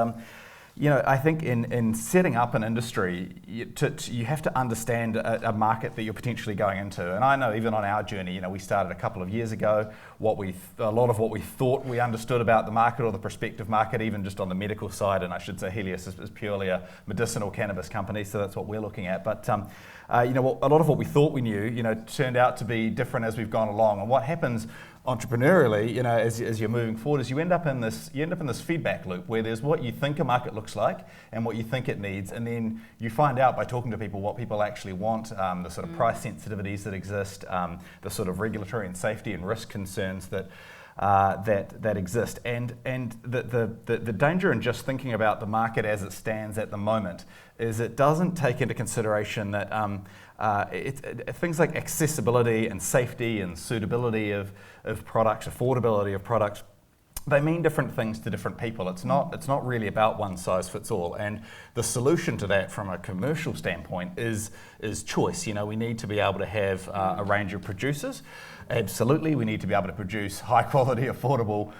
I think in setting up an industry, you have to understand a market that you're potentially going into. And I know even on our journey, we started a couple of years ago. A lot of what we thought we understood about the market or the prospective market, even just on the medical side, and I should say Helios is purely a medicinal cannabis company, so that's what we're looking at. But a lot of what we thought we knew, turned out to be different as we've gone along. And what happens entrepreneurially, as you're moving forward, is you end up in this feedback loop where there's what you think a market looks like and what you think it needs, and then you find out by talking to people what people actually want, the sort of price sensitivities that exist, the sort of regulatory and safety and risk concerns that exist, and the danger in just thinking about the market as it stands at the moment is it doesn't take into consideration that things like accessibility and safety and suitability of products, affordability of products, they mean different things to different people. It's not really about one size fits all. And the solution to that from a commercial standpoint is choice. We need to be able to have a range of producers. Absolutely, we need to be able to produce high quality, affordable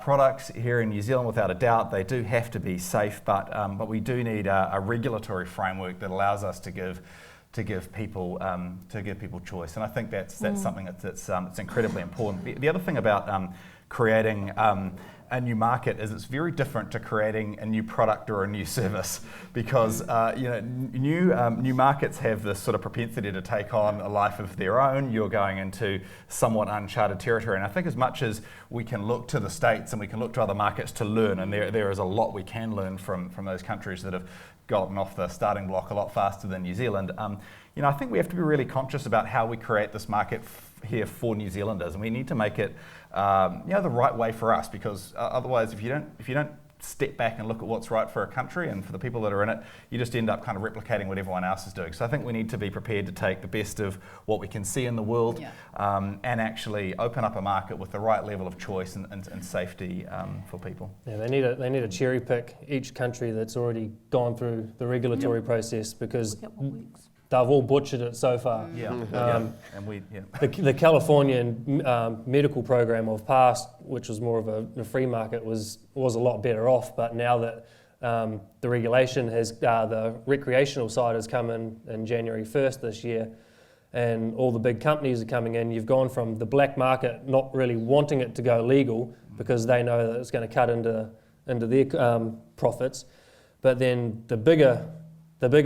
products here in New Zealand without a doubt. They do have to be safe, but we do need a regulatory framework that allows us to give people choice. And I think that's something that's incredibly important. The other thing about creating a new market is it's very different to creating a new product or a new service, because new markets have this sort of propensity to take on a life of their own. You're going into somewhat uncharted territory, and I think as much as we can look to the States and we can look to other markets to learn, and there is a lot we can learn from those countries that have gotten off the starting block a lot faster than New Zealand. I think we have to be really conscious about how we create this market here for New Zealanders, and we need to make it the right way for us, because otherwise if you don't step back and look at what's right for a country and for the people that are in it, you just end up kind of replicating what everyone else is doing. So I think we need to be prepared to take the best of what we can see in the world, and actually open up a market with the right level of choice and safety for people. Yeah, they need to cherry pick each country that's already gone through the regulatory process, because they've all butchered it so far. The Californian medical program of past, which was more of a free market, was a lot better off. But now that the regulation has, the recreational side has come in January 1st this year, and all the big companies are coming in, you've gone from the black market not really wanting it to go legal because they know that it's going to cut into their profits, but then the bigger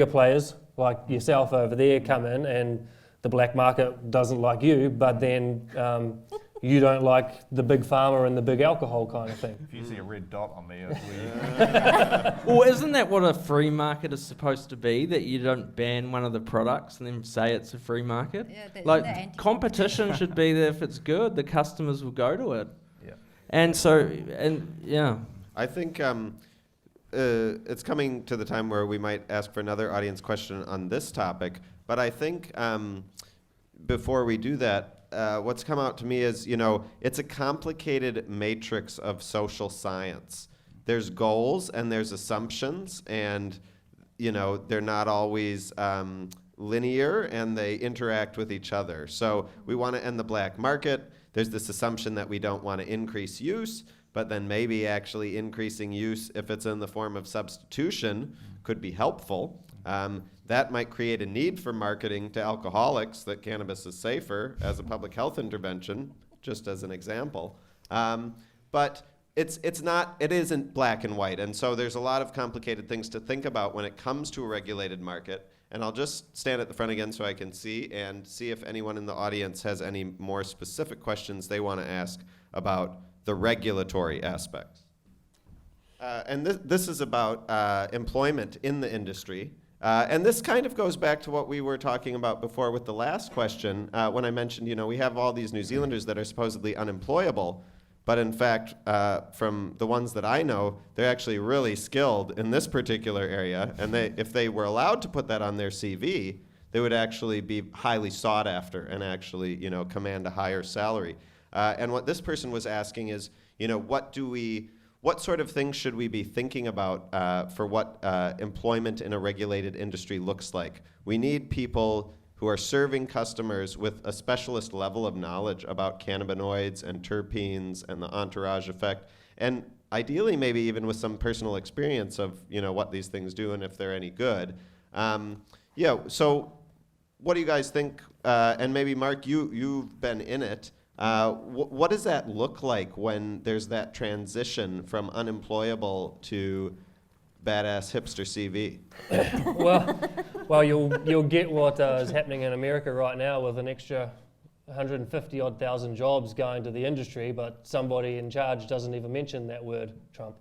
players like yourself over there come in, and the black market doesn't like you, but then you don't like the big pharma and the big alcohol kind of thing. If you see a red dot on there, Well, isn't that what a free market is supposed to be? That you don't ban one of the products and then say it's a free market? Yeah, like, competition should be there. If it's good, the customers will go to it. Yeah. And so, I think it's coming to the time where we might ask for another audience question on this topic. But I think before we do that, what's come out to me is, it's a complicated matrix of social science. There's goals and there's assumptions, and, they're not always linear, and they interact with each other. So we want to end the black market. There's this assumption that we don't want to increase use, but then maybe actually increasing use, if it's in the form of substitution, could be helpful. That might create a need for marketing to alcoholics that cannabis is safer as a public health intervention, just as an example. But it isn't black and white, and so there's a lot of complicated things to think about when it comes to a regulated market. And I'll just stand at the front again so I can see if anyone in the audience has any more specific questions they want to ask about the regulatory aspects. And this is about employment in the industry. And this kind of goes back to what we were talking about before with the last question, when I mentioned, we have all these New Zealanders that are supposedly unemployable, but in fact, from the ones that I know, they're actually really skilled in this particular area, and if they were allowed to put that on their CV, they would actually be highly sought after and actually, command a higher salary. And what this person was asking is, what sort of things should we be thinking about for what employment in a regulated industry looks like? We need people who are serving customers with a specialist level of knowledge about cannabinoids and terpenes and the entourage effect, and ideally maybe even with some personal experience of what these things do and if they're any good. So what do you guys think? And maybe Mark, you've been in it. What does that look like when there's that transition from unemployable to badass hipster CV? Well, you'll get what is happening in America right now with an extra 150-odd thousand jobs going to the industry, but somebody in charge doesn't even mention that word, Trump.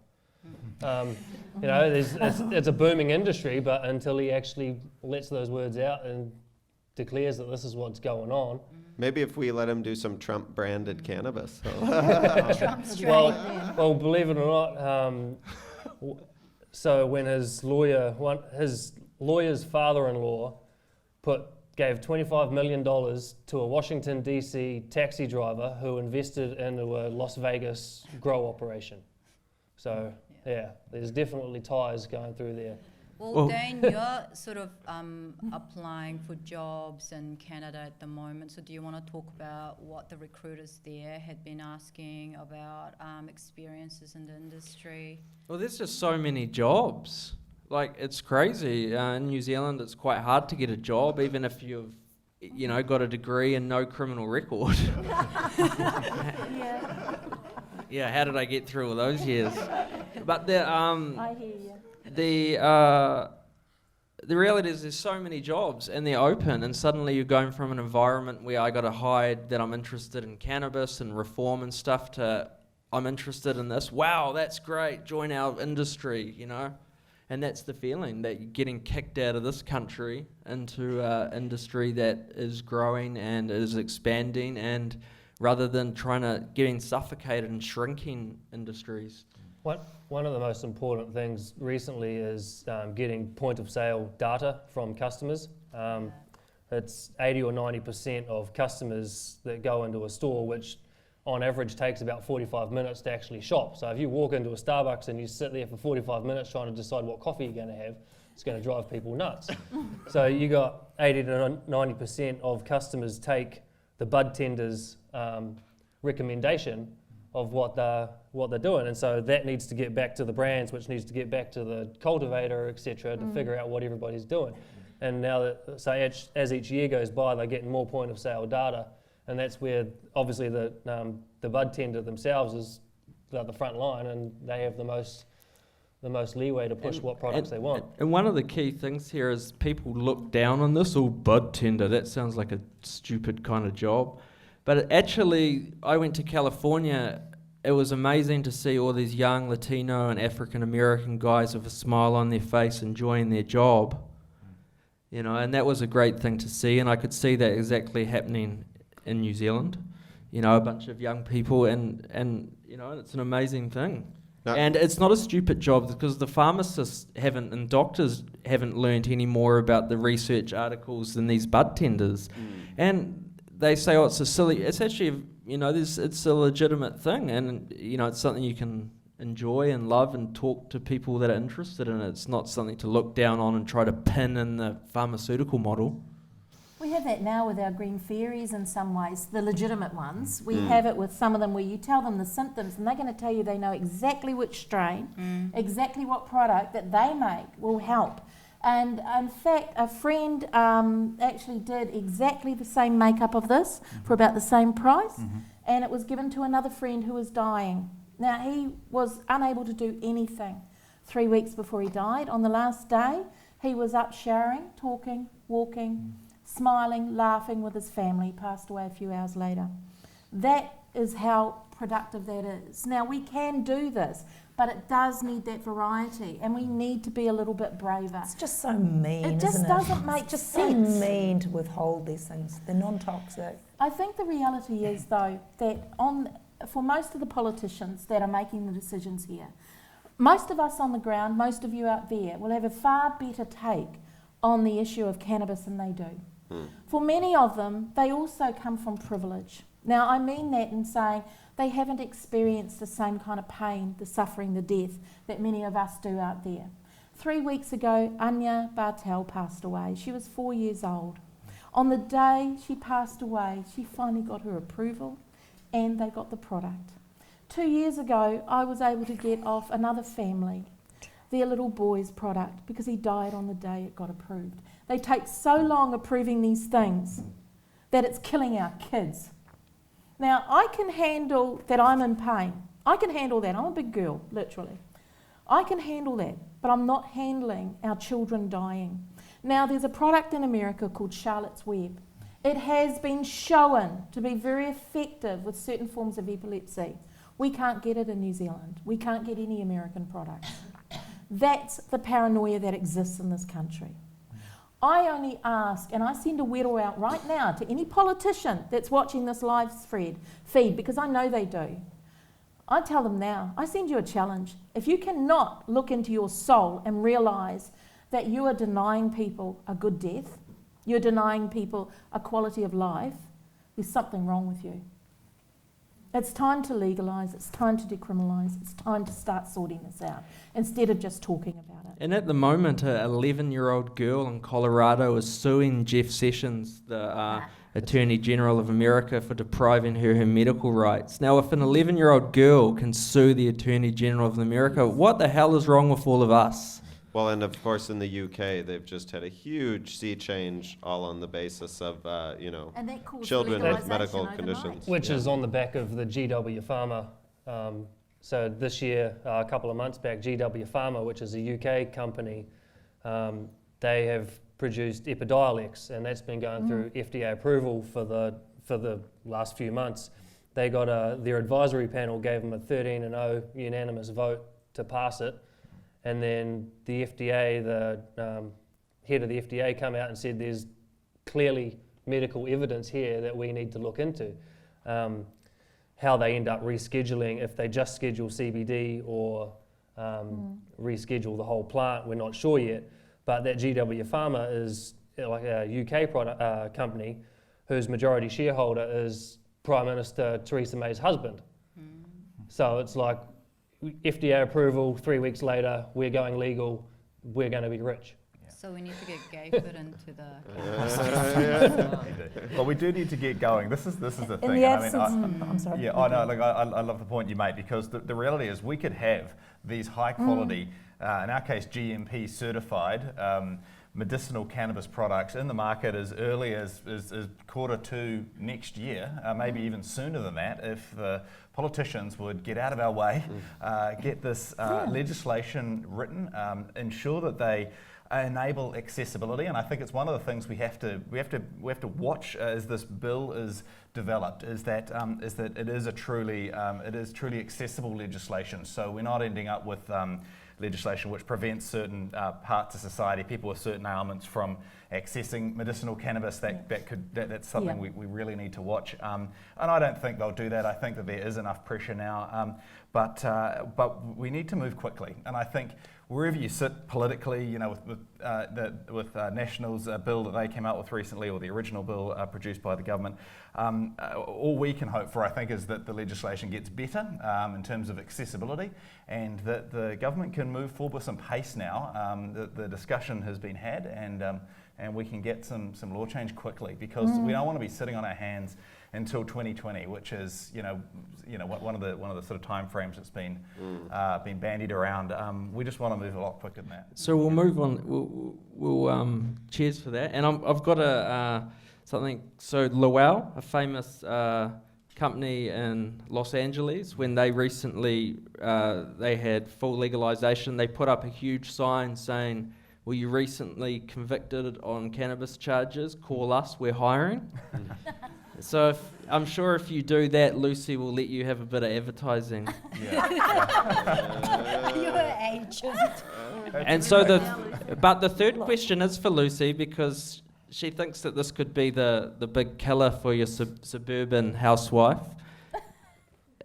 It's a booming industry, but until he actually lets those words out and declares that this is what's going on. Maybe if we let him do some Trump-branded cannabis. Well, believe it or not, so when his lawyer's father-in-law gave $25 million to a Washington, D.C. taxi driver who invested into a Las Vegas grow operation. So, there's definitely ties going through there. Well, Dane, you're sort of applying for jobs in Canada at the moment. So do you want to talk about what the recruiters there had been asking about experiences in the industry? Well, there's just so many jobs. Like, it's crazy. In New Zealand, it's quite hard to get a job, even if you've, got a degree and no criminal record. Yeah, how did I get through all those years? But I hear you. the reality is there's so many jobs and they're open, and suddenly you're going from an environment where I got to hide that I'm interested in cannabis and reform and stuff to I'm interested in this. Wow, that's great. Join our industry, you know. And that's the feeling, that you're getting kicked out of this country into an industry that is growing and is expanding, and rather than getting suffocated and shrinking industries. One of the most important things recently is getting point of sale data from customers. It's 80 or 90% of customers that go into a store, which on average takes about 45 minutes to actually shop. So if you walk into a Starbucks and you sit there for 45 minutes trying to decide what coffee you're going to have, it's going to drive people nuts. So you got 80 to 90% of customers take the bud tender's recommendation of what they're doing, and so that needs to get back to the brands, which needs to get back to the cultivator, etc., to figure out what everybody's doing. And now that as each year goes by, they're getting more point of sale data. And that's where obviously the bud tender themselves is the front line, and they have the most leeway to push what products they want. And one of the key things here is people look down on this, bud tender, that sounds like a stupid kind of job. But actually, I went to California. It was amazing to see all these young Latino and African American guys with a smile on their face enjoying their job. You know, and that was a great thing to see, and I could see that exactly happening in New Zealand, you know, a bunch of young people, and you know, it's an amazing thing. No. And it's not a stupid job, because the pharmacists and doctors haven't learned any more about the research articles than these bud tenders. And they say, it's actually, you know, it's a legitimate thing, and you know, it's something you can enjoy and love and talk to people that are interested in it. It's not something to look down on and try to pin in the pharmaceutical model. We have that now with our green fairies in some ways, the legitimate ones. We have it with some of them where you tell them the symptoms and they're going to tell you they know exactly which strain, exactly what product that they make will help. And in fact, a friend actually did exactly the same makeup of this for about the same price, and it was given to another friend who was dying. Now, he was unable to do anything 3 weeks before he died. On the last day, he was up showering, talking, walking, smiling, laughing with his family. He passed away a few hours later. That is how productive that is. Now, we can do this, but it does need that variety, and we need to be a little bit braver. It's just so mean, It just isn't it? doesn't make It's just sense. so mean to withhold these things. They're non-toxic. I think the reality is, though, that for most of the politicians that are making the decisions here, most of us on the ground, most of you out there, will have a far better take on the issue of cannabis than they do. For many of them, they also come from privilege. Now, I mean that in saying they haven't experienced the same kind of pain, the suffering, the death that many of us do out there. 3 weeks ago, Anya Bartel passed away. She was 4 years old. On the day she passed away, she finally got her approval and they got the product. 2 years ago, I was able to get off another family their little boy's product because he died on the day it got approved. They take so long approving these things that it's killing our kids. Now, I can handle that I'm in pain. I can handle that. I'm a big girl, literally. I can handle that, but I'm not handling our children dying. Now, there's a product in America called Charlotte's Web. It has been shown to be very effective with certain forms of epilepsy. We can't get it in New Zealand. We can't get any American products. That's the paranoia that exists in this country. I only ask, and I send a whittle out right now to any politician that's watching this live feed, because I know they do. I tell them now, I send you a challenge. If you cannot look into your soul and realise that you are denying people a good death, you're denying people a quality of life, there's something wrong with you. It's time to legalise, it's time to decriminalise, it's time to start sorting this out instead of just talking about it. And at the moment, an 11-year-old girl in Colorado is suing Jeff Sessions, the Attorney General of America, for depriving her medical rights. Now, if an 11-year-old girl can sue the Attorney General of America, what the hell is wrong with all of us? Well, and of course in the UK, they've just had a huge sea change, all on the basis of, And that caused children with legalisation medical overnight. conditions. Which is on the back of the GW Pharma So this year, a couple of months back, GW Pharma, which is a UK company, they have produced Epidiolex, and that's been going through FDA approval for the last few months. They got their advisory panel gave them a 13-0 unanimous vote to pass it, and then the FDA, the head of the FDA, come out and said there's clearly medical evidence here that we need to look into. How they end up rescheduling, if they just schedule CBD or reschedule the whole plant, we're not sure yet. But that GW Pharma is like a UK company whose majority shareholder is Prime Minister Theresa May's husband. So it's like FDA approval, 3 weeks later, we're going legal, we're going to be rich. So we need to get Gayford into the... Well, we do need to get going. This is the thing. In the absence, I'm sorry. Yeah, I know. Look, I love the point you made, because the reality is we could have these high quality, in our case GMP certified medicinal cannabis products in the market as early as Q2 next year, maybe even sooner than that, if the politicians would get out of our way, get this legislation written, ensure that they enable accessibility. And I think it's one of the things we have to watch as this bill is developed, is that it is truly accessible legislation. So we're not ending up with legislation which prevents certain parts of society, people with certain ailments, from accessing medicinal cannabis. That's something we really need to watch. And I don't think they'll do that. I think that there is enough pressure now, but we need to move quickly. And I think wherever you sit politically, you know, with National's bill that they came out with recently, or the original bill produced by the government, all we can hope for, I think, is that the legislation gets better in terms of accessibility, and that the government can move forward with some pace now. The discussion has been had, and we can get some law change quickly, because we don't want to be sitting on our hands until 2020, which is one of the sort of time frames that's been bandied around. We just want to move a lot quicker than that. So we'll move on. We'll cheers for that. And I've got something. So Lowell, a famous company in Los Angeles, when they recently they had full legalization, they put up a huge sign saying, "Were you recently convicted on cannabis charges? Call us, we're hiring." So I'm sure if you do that, Lucy will let you have a bit of advertising. You're agent. And so the third question is for Lucy, because she thinks that this could be the big killer for your suburban housewife.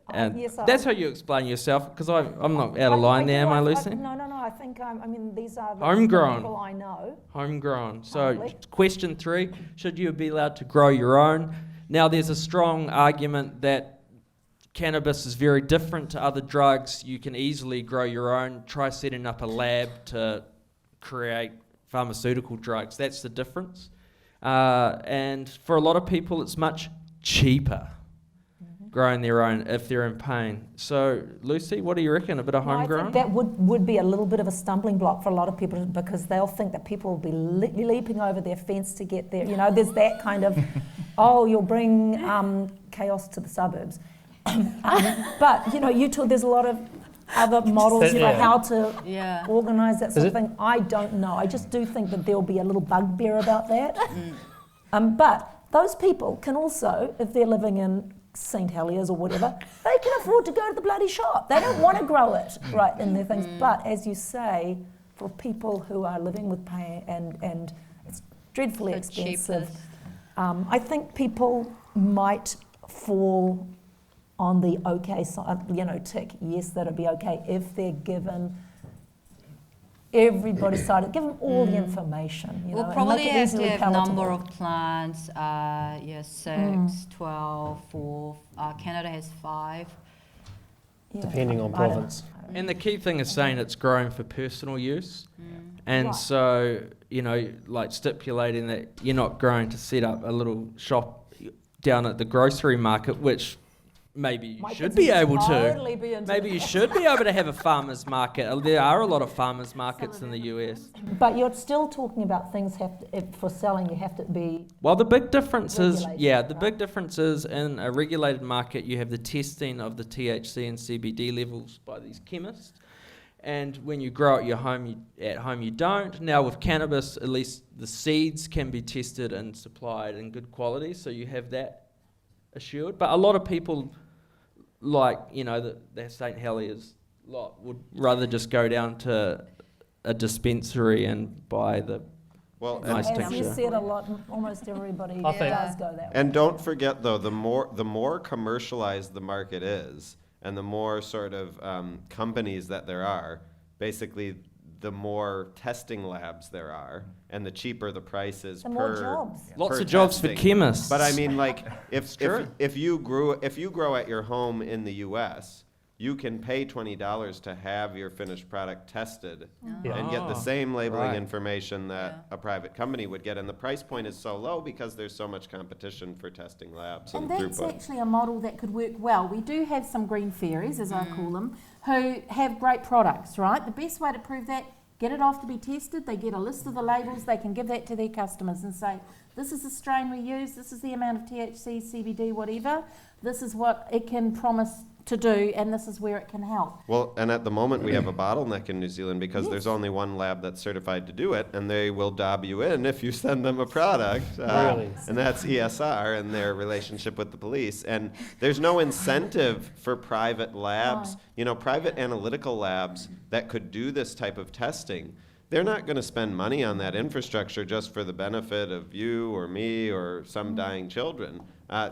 And yes, that's how you explain yourself, because I'm not out of line there, am I, Lucy? No. I think, these are the Homegrown. people I know. Homegrown. So Hardly. question 3, should you be allowed to grow your own? Now, there's a strong argument that cannabis is very different to other drugs. You can easily grow your own. Try setting up a lab to create pharmaceutical drugs. That's the difference. And for a lot of people, it's much cheaper growing their own if they're in pain. So, Lucy, what do you reckon? A bit of homegrown? I think that would be a little bit of a stumbling block for a lot of people, because they'll think that people will be leaping over their fence to get there. You know, there's that kind of, you'll bring chaos to the suburbs. But, there's a lot of other models for how to organise that sort of thing. I don't know. I just do think that there'll be a little bugbear about that. But those people can also, if they're living in St Heliers or whatever, they can afford to go to the bloody shop. They don't want to grow it right in their things. But as you say, for people who are living with pain and it's dreadfully expensive, I think people might fall on the okay side, tick, yes, that'll be okay, if they're given everybody's side, give them all the information. We'll probably have to have number of plants, 6, 12, 4. Canada has 5. Depending on province. And the key thing is saying it's grown for personal use. And so, like stipulating that you're not growing to set up a little shop down at the grocery market, which maybe you My should kids be would able totally to. be into Maybe it. you should be able to have a farmer's market. There are a lot of farmer's markets in the US. But you're still talking about things for selling, you have to be... Well, the big difference is, Regulated, the right? big difference is in a regulated market, you have the testing of the THC and CBD levels by these chemists. And when you grow at home, you don't. Now with cannabis, at least the seeds can be tested and supplied in good quality, so you have that assured. But a lot of people, like, the St. Heliers lot, would rather just go down to a dispensary and buy the nice As tincture. you said a lot, almost everybody I think- does go that way. And don't forget, though, the more commercialized the market is, and the more sort of companies that there are, basically the more testing labs there are, and the cheaper the price is The per more jobs. Lots per of jobs for testing. chemists. But I mean, like, true. if you grow at your home in the U.S., you can pay $20 to have your finished product tested Yeah. and get the same labeling Right. information that a private company would get. And the price point is so low because there's so much competition for testing labs and And that's throughput. actually a model that could work well. We do have some green fairies, as I call them, who have great products, right? The best way to prove that, get it off to be tested, they get a list of the labels, they can give that to their customers and say, this is the strain we use, this is the amount of THC, CBD, whatever, this is what it can promise to do, and this is where it can help. Well, and at the moment we have a bottleneck in New Zealand because there's only one lab that's certified to do it, and they will dob you in if you send them a product. Really? And that's ESR and their relationship with the police. And there's no incentive for private labs, private analytical labs that could do this type of testing. They're not going to spend money on that infrastructure just for the benefit of you or me or some dying children.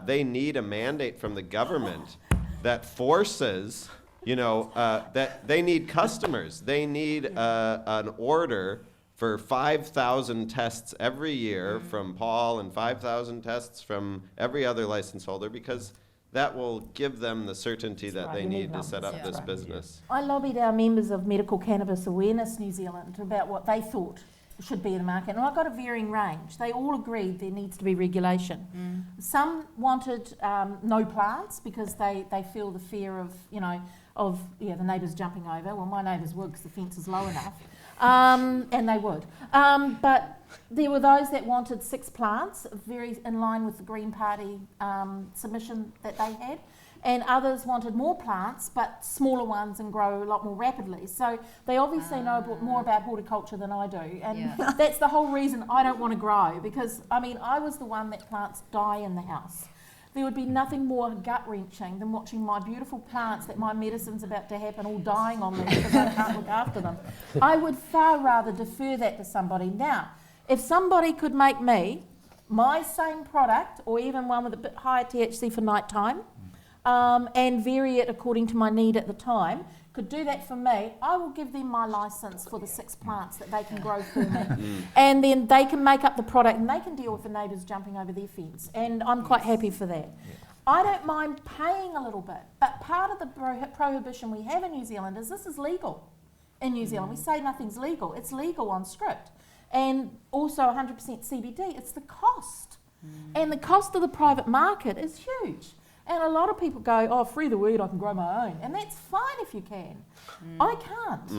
They need a mandate from the government that forces, that they need customers. They need an order for 5,000 tests every year from Paul and 5,000 tests from every other license holder, because that will give them the certainty that right, they you need need to set numbers, up yeah. this Right. business. I lobbied our members of Medical Cannabis Awareness New Zealand about what they thought should be in the market, and I got a varying range. They all agreed there needs to be regulation. Some wanted no plants because they feel the fear of the neighbours jumping over. Well, my neighbours would because the fence is low enough, and they would. But there were those that wanted 6 plants, very in line with the Green Party submission that they had. And others wanted more plants, but smaller ones and grow a lot more rapidly. So they obviously know more about horticulture than I do. And that's the whole reason I don't want to grow, because, I was the one that plants die in the house. There would be nothing more gut-wrenching than watching my beautiful plants that my medicine's about to happen all dying on me because I can't look after them. I would far rather defer that to somebody. Now, if somebody could make me my same product, or even one with a bit higher THC for nighttime, and vary it according to my need at the time, could do that for me, I will give them my license for the 6 plants that they can grow for me. And then they can make up the product and they can deal with the neighbours jumping over their fence. And I'm quite happy for that. I don't mind paying a little bit, but part of the prohibition we have in New Zealand is this is legal. In New Zealand, we say nothing's legal. It's legal on script. And also 100% CBD, it's the cost. And the cost of the private market is huge. And a lot of people go, oh, free the weed, I can grow my own. And that's fine if you can. I can't.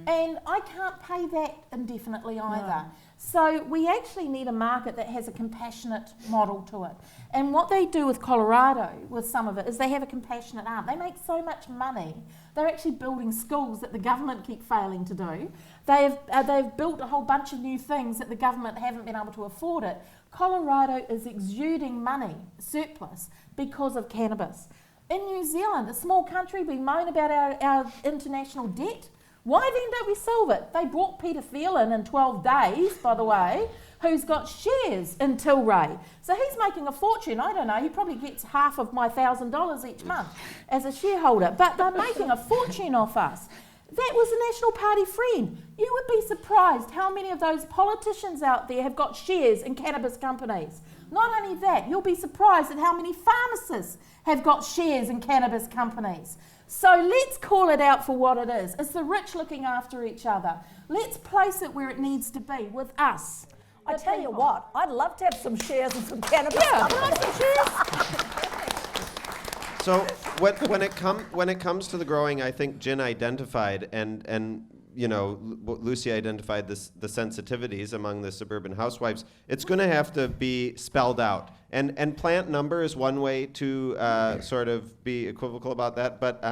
And I can't pay that indefinitely either. So we actually need a market that has a compassionate model to it. And what they do with Colorado, with some of it, is they have a compassionate arm. They make so much money. They're actually building schools that the government keep failing to do. They've built a whole bunch of new things that the government haven't been able to afford it. Colorado is exuding money, surplus, because of cannabis. In New Zealand, a small country, we moan about our international debt. Why then don't we solve it? They brought Peter Thielen in 12 days, by the way, who's got shares in Tilray. So he's making a fortune. I don't know, he probably gets half of my $1,000 each month as a shareholder. But they're making a fortune off us. That was a National Party friend. You would be surprised how many of those politicians out there have got shares in cannabis companies. Not only that, you'll be surprised at how many pharmacists have got shares in cannabis companies. So let's call it out for what it is. It's the rich looking after each other. Let's place it where it needs to be, with us. I tell you what, I'd love to have some shares in some cannabis. Yeah, can I have some shares? So when it comes to the growing, I think Jen identified and Lucy identified the sensitivities among the suburban housewives. It's going to have to be spelled out, and plant number is one way to sort of be equivocal about that. But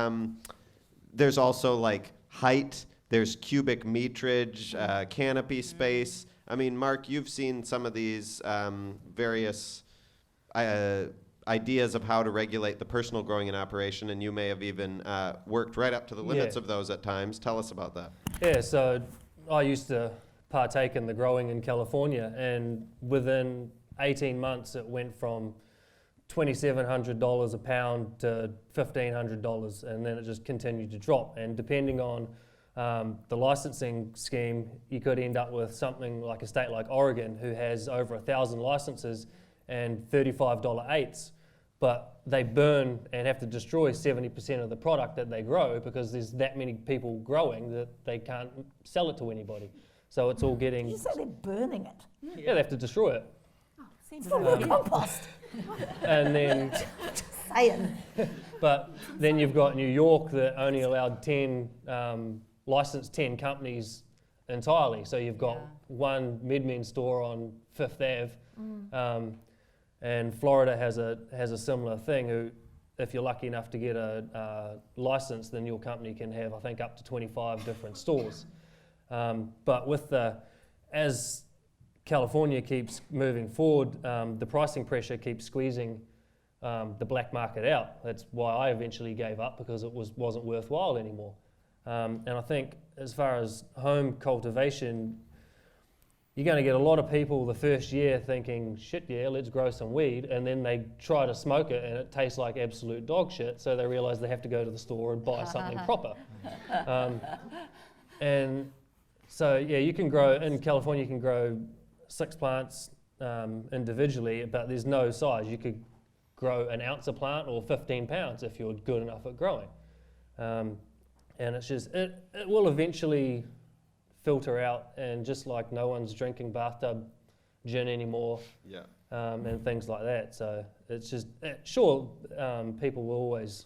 there's also like height. There's cubic meterage, canopy space. I mean, Mark, you've seen some of these various ideas of how to regulate the personal growing in operation, and you may have even worked right up to the limits of those at times. Tell us about that. Yeah, so I used to partake in the growing in California, and within 18 months it went from $2,700 a pound to $1,500, and then it just continued to drop. And depending on the licensing scheme, you could end up with something like a state like Oregon, who has over 1,000 licenses and $35 eighths, but they burn and have to destroy 70% of the product that they grow because there's that many people growing that they can't sell it to anybody. So it's all getting... Did you say they're burning it? Yeah, they have to destroy it. Seems It's not real compost. And then... Just saying. But then you've got New York that only allowed licensed 10 companies entirely. So you've got one Midmen store on Fifth Ave, and Florida has a similar thing. Who, if you're lucky enough to get a license, then your company can have, I think, up to 25 different stores. But as California keeps moving forward, the pricing pressure keeps squeezing the black market out. That's why I eventually gave up, because it wasn't worthwhile anymore. And I think as far as home cultivation, you're going to get a lot of people the first year thinking, shit, yeah, let's grow some weed, and then they try to smoke it and it tastes like absolute dog shit, so they realize they have to go to the store and buy something proper. And so, yeah, you can grow, in California you can grow 6 plants individually, but there's no size. You could grow an ounce a plant or 15 pounds if you're good enough at growing. And it's just, it will eventually filter out, and just like no one's drinking bathtub gin anymore, and things like that. So it's just, people will always,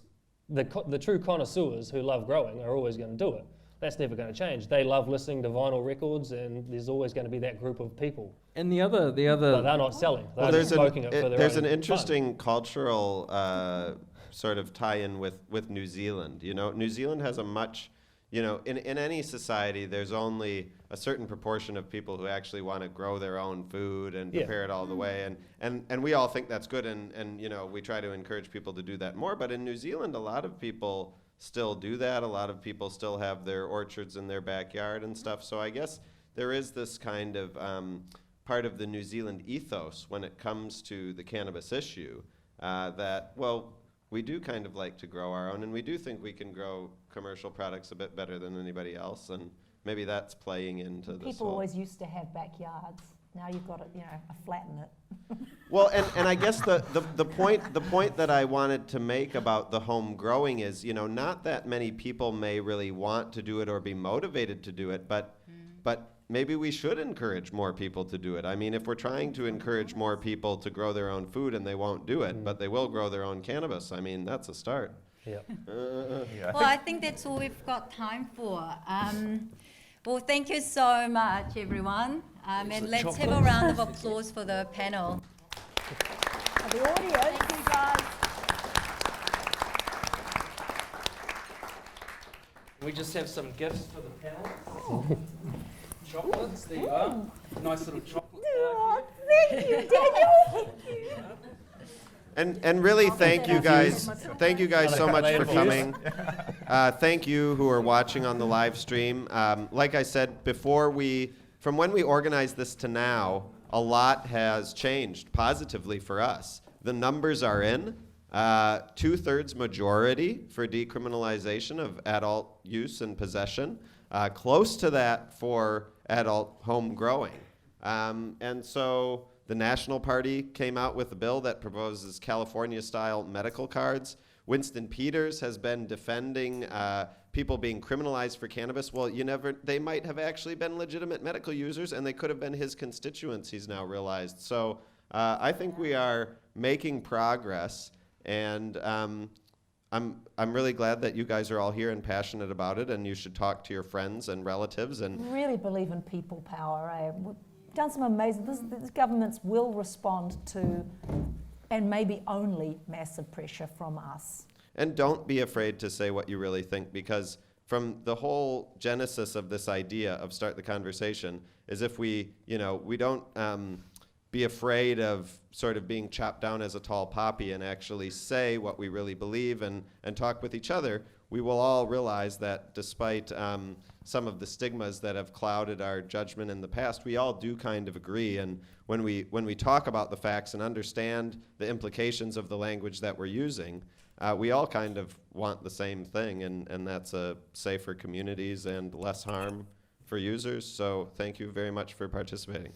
the true connoisseurs who love growing are always going to do it. That's never going to change. They love listening to vinyl records, and there's always going to be that group of people. And the other, But they're not selling. They're just smoking it for their there's own an interesting fun. cultural sort of tie-in with New Zealand. You know, New Zealand has a much, in any society, there's only a certain proportion of people who actually want to grow their own food and prepare it all the way. And we all think that's good, and we try to encourage people to do that more. But in New Zealand, a lot of people still do that. A lot of people still have their orchards in their backyard and stuff. So I guess there is this kind of part of the New Zealand ethos when it comes to the cannabis issue that, well, we do kind of like to grow our own, and we do think we can grow commercial products a bit better than anybody else, and maybe that's playing into this People whole... always used to have backyards. Now you've got it, a flat in it. Well, and I guess the point that I wanted to make about the home growing is, not that many people may really want to do it or be motivated to do it, but maybe we should encourage more people to do it. I mean, if we're trying to encourage more people to grow their own food and they won't do it, but they will grow their own cannabis, I mean, that's a start. Yeah. Well, I think that's all we've got time for. Well, thank you so much, everyone. And let's have a round of applause for the panel. The audience. Thank you, guys. We just have some gifts for the panel. Chocolates, there you are. Nice little chocolate. Oh, thank you, Daniel. Thank you. And really, thank you guys. Thank you guys so much for coming. Thank you who are watching on the live stream. Like I said before, from when we organized this to now, a lot has changed positively for us. The numbers are in. 2/3 majority for decriminalization of adult use and possession. Close to that for adult home growing. And so the National Party came out with a bill that proposes California-style medical cards. Winston Peters has been defending people being criminalized for cannabis. Well, they might have actually been legitimate medical users, and they could have been his constituents, he's now realized. So I think we are making progress, and I'm really glad that you guys are all here and passionate about it, and you should talk to your friends and relatives. And Really believe in people power. We've done some amazing. These governments will respond to, and maybe only, massive pressure from us. And don't be afraid to say what you really think, because from the whole genesis of this idea of Start the Conversation is if we don't be afraid of sort of being chopped down as a tall poppy and actually say what we really believe and talk with each other, we will all realize that despite some of the stigmas that have clouded our judgment in the past, we all do kind of agree. And when we talk about the facts and understand the implications of the language that we're using, we all kind of want the same thing, and that's safer communities and less harm for users. So thank you very much for participating.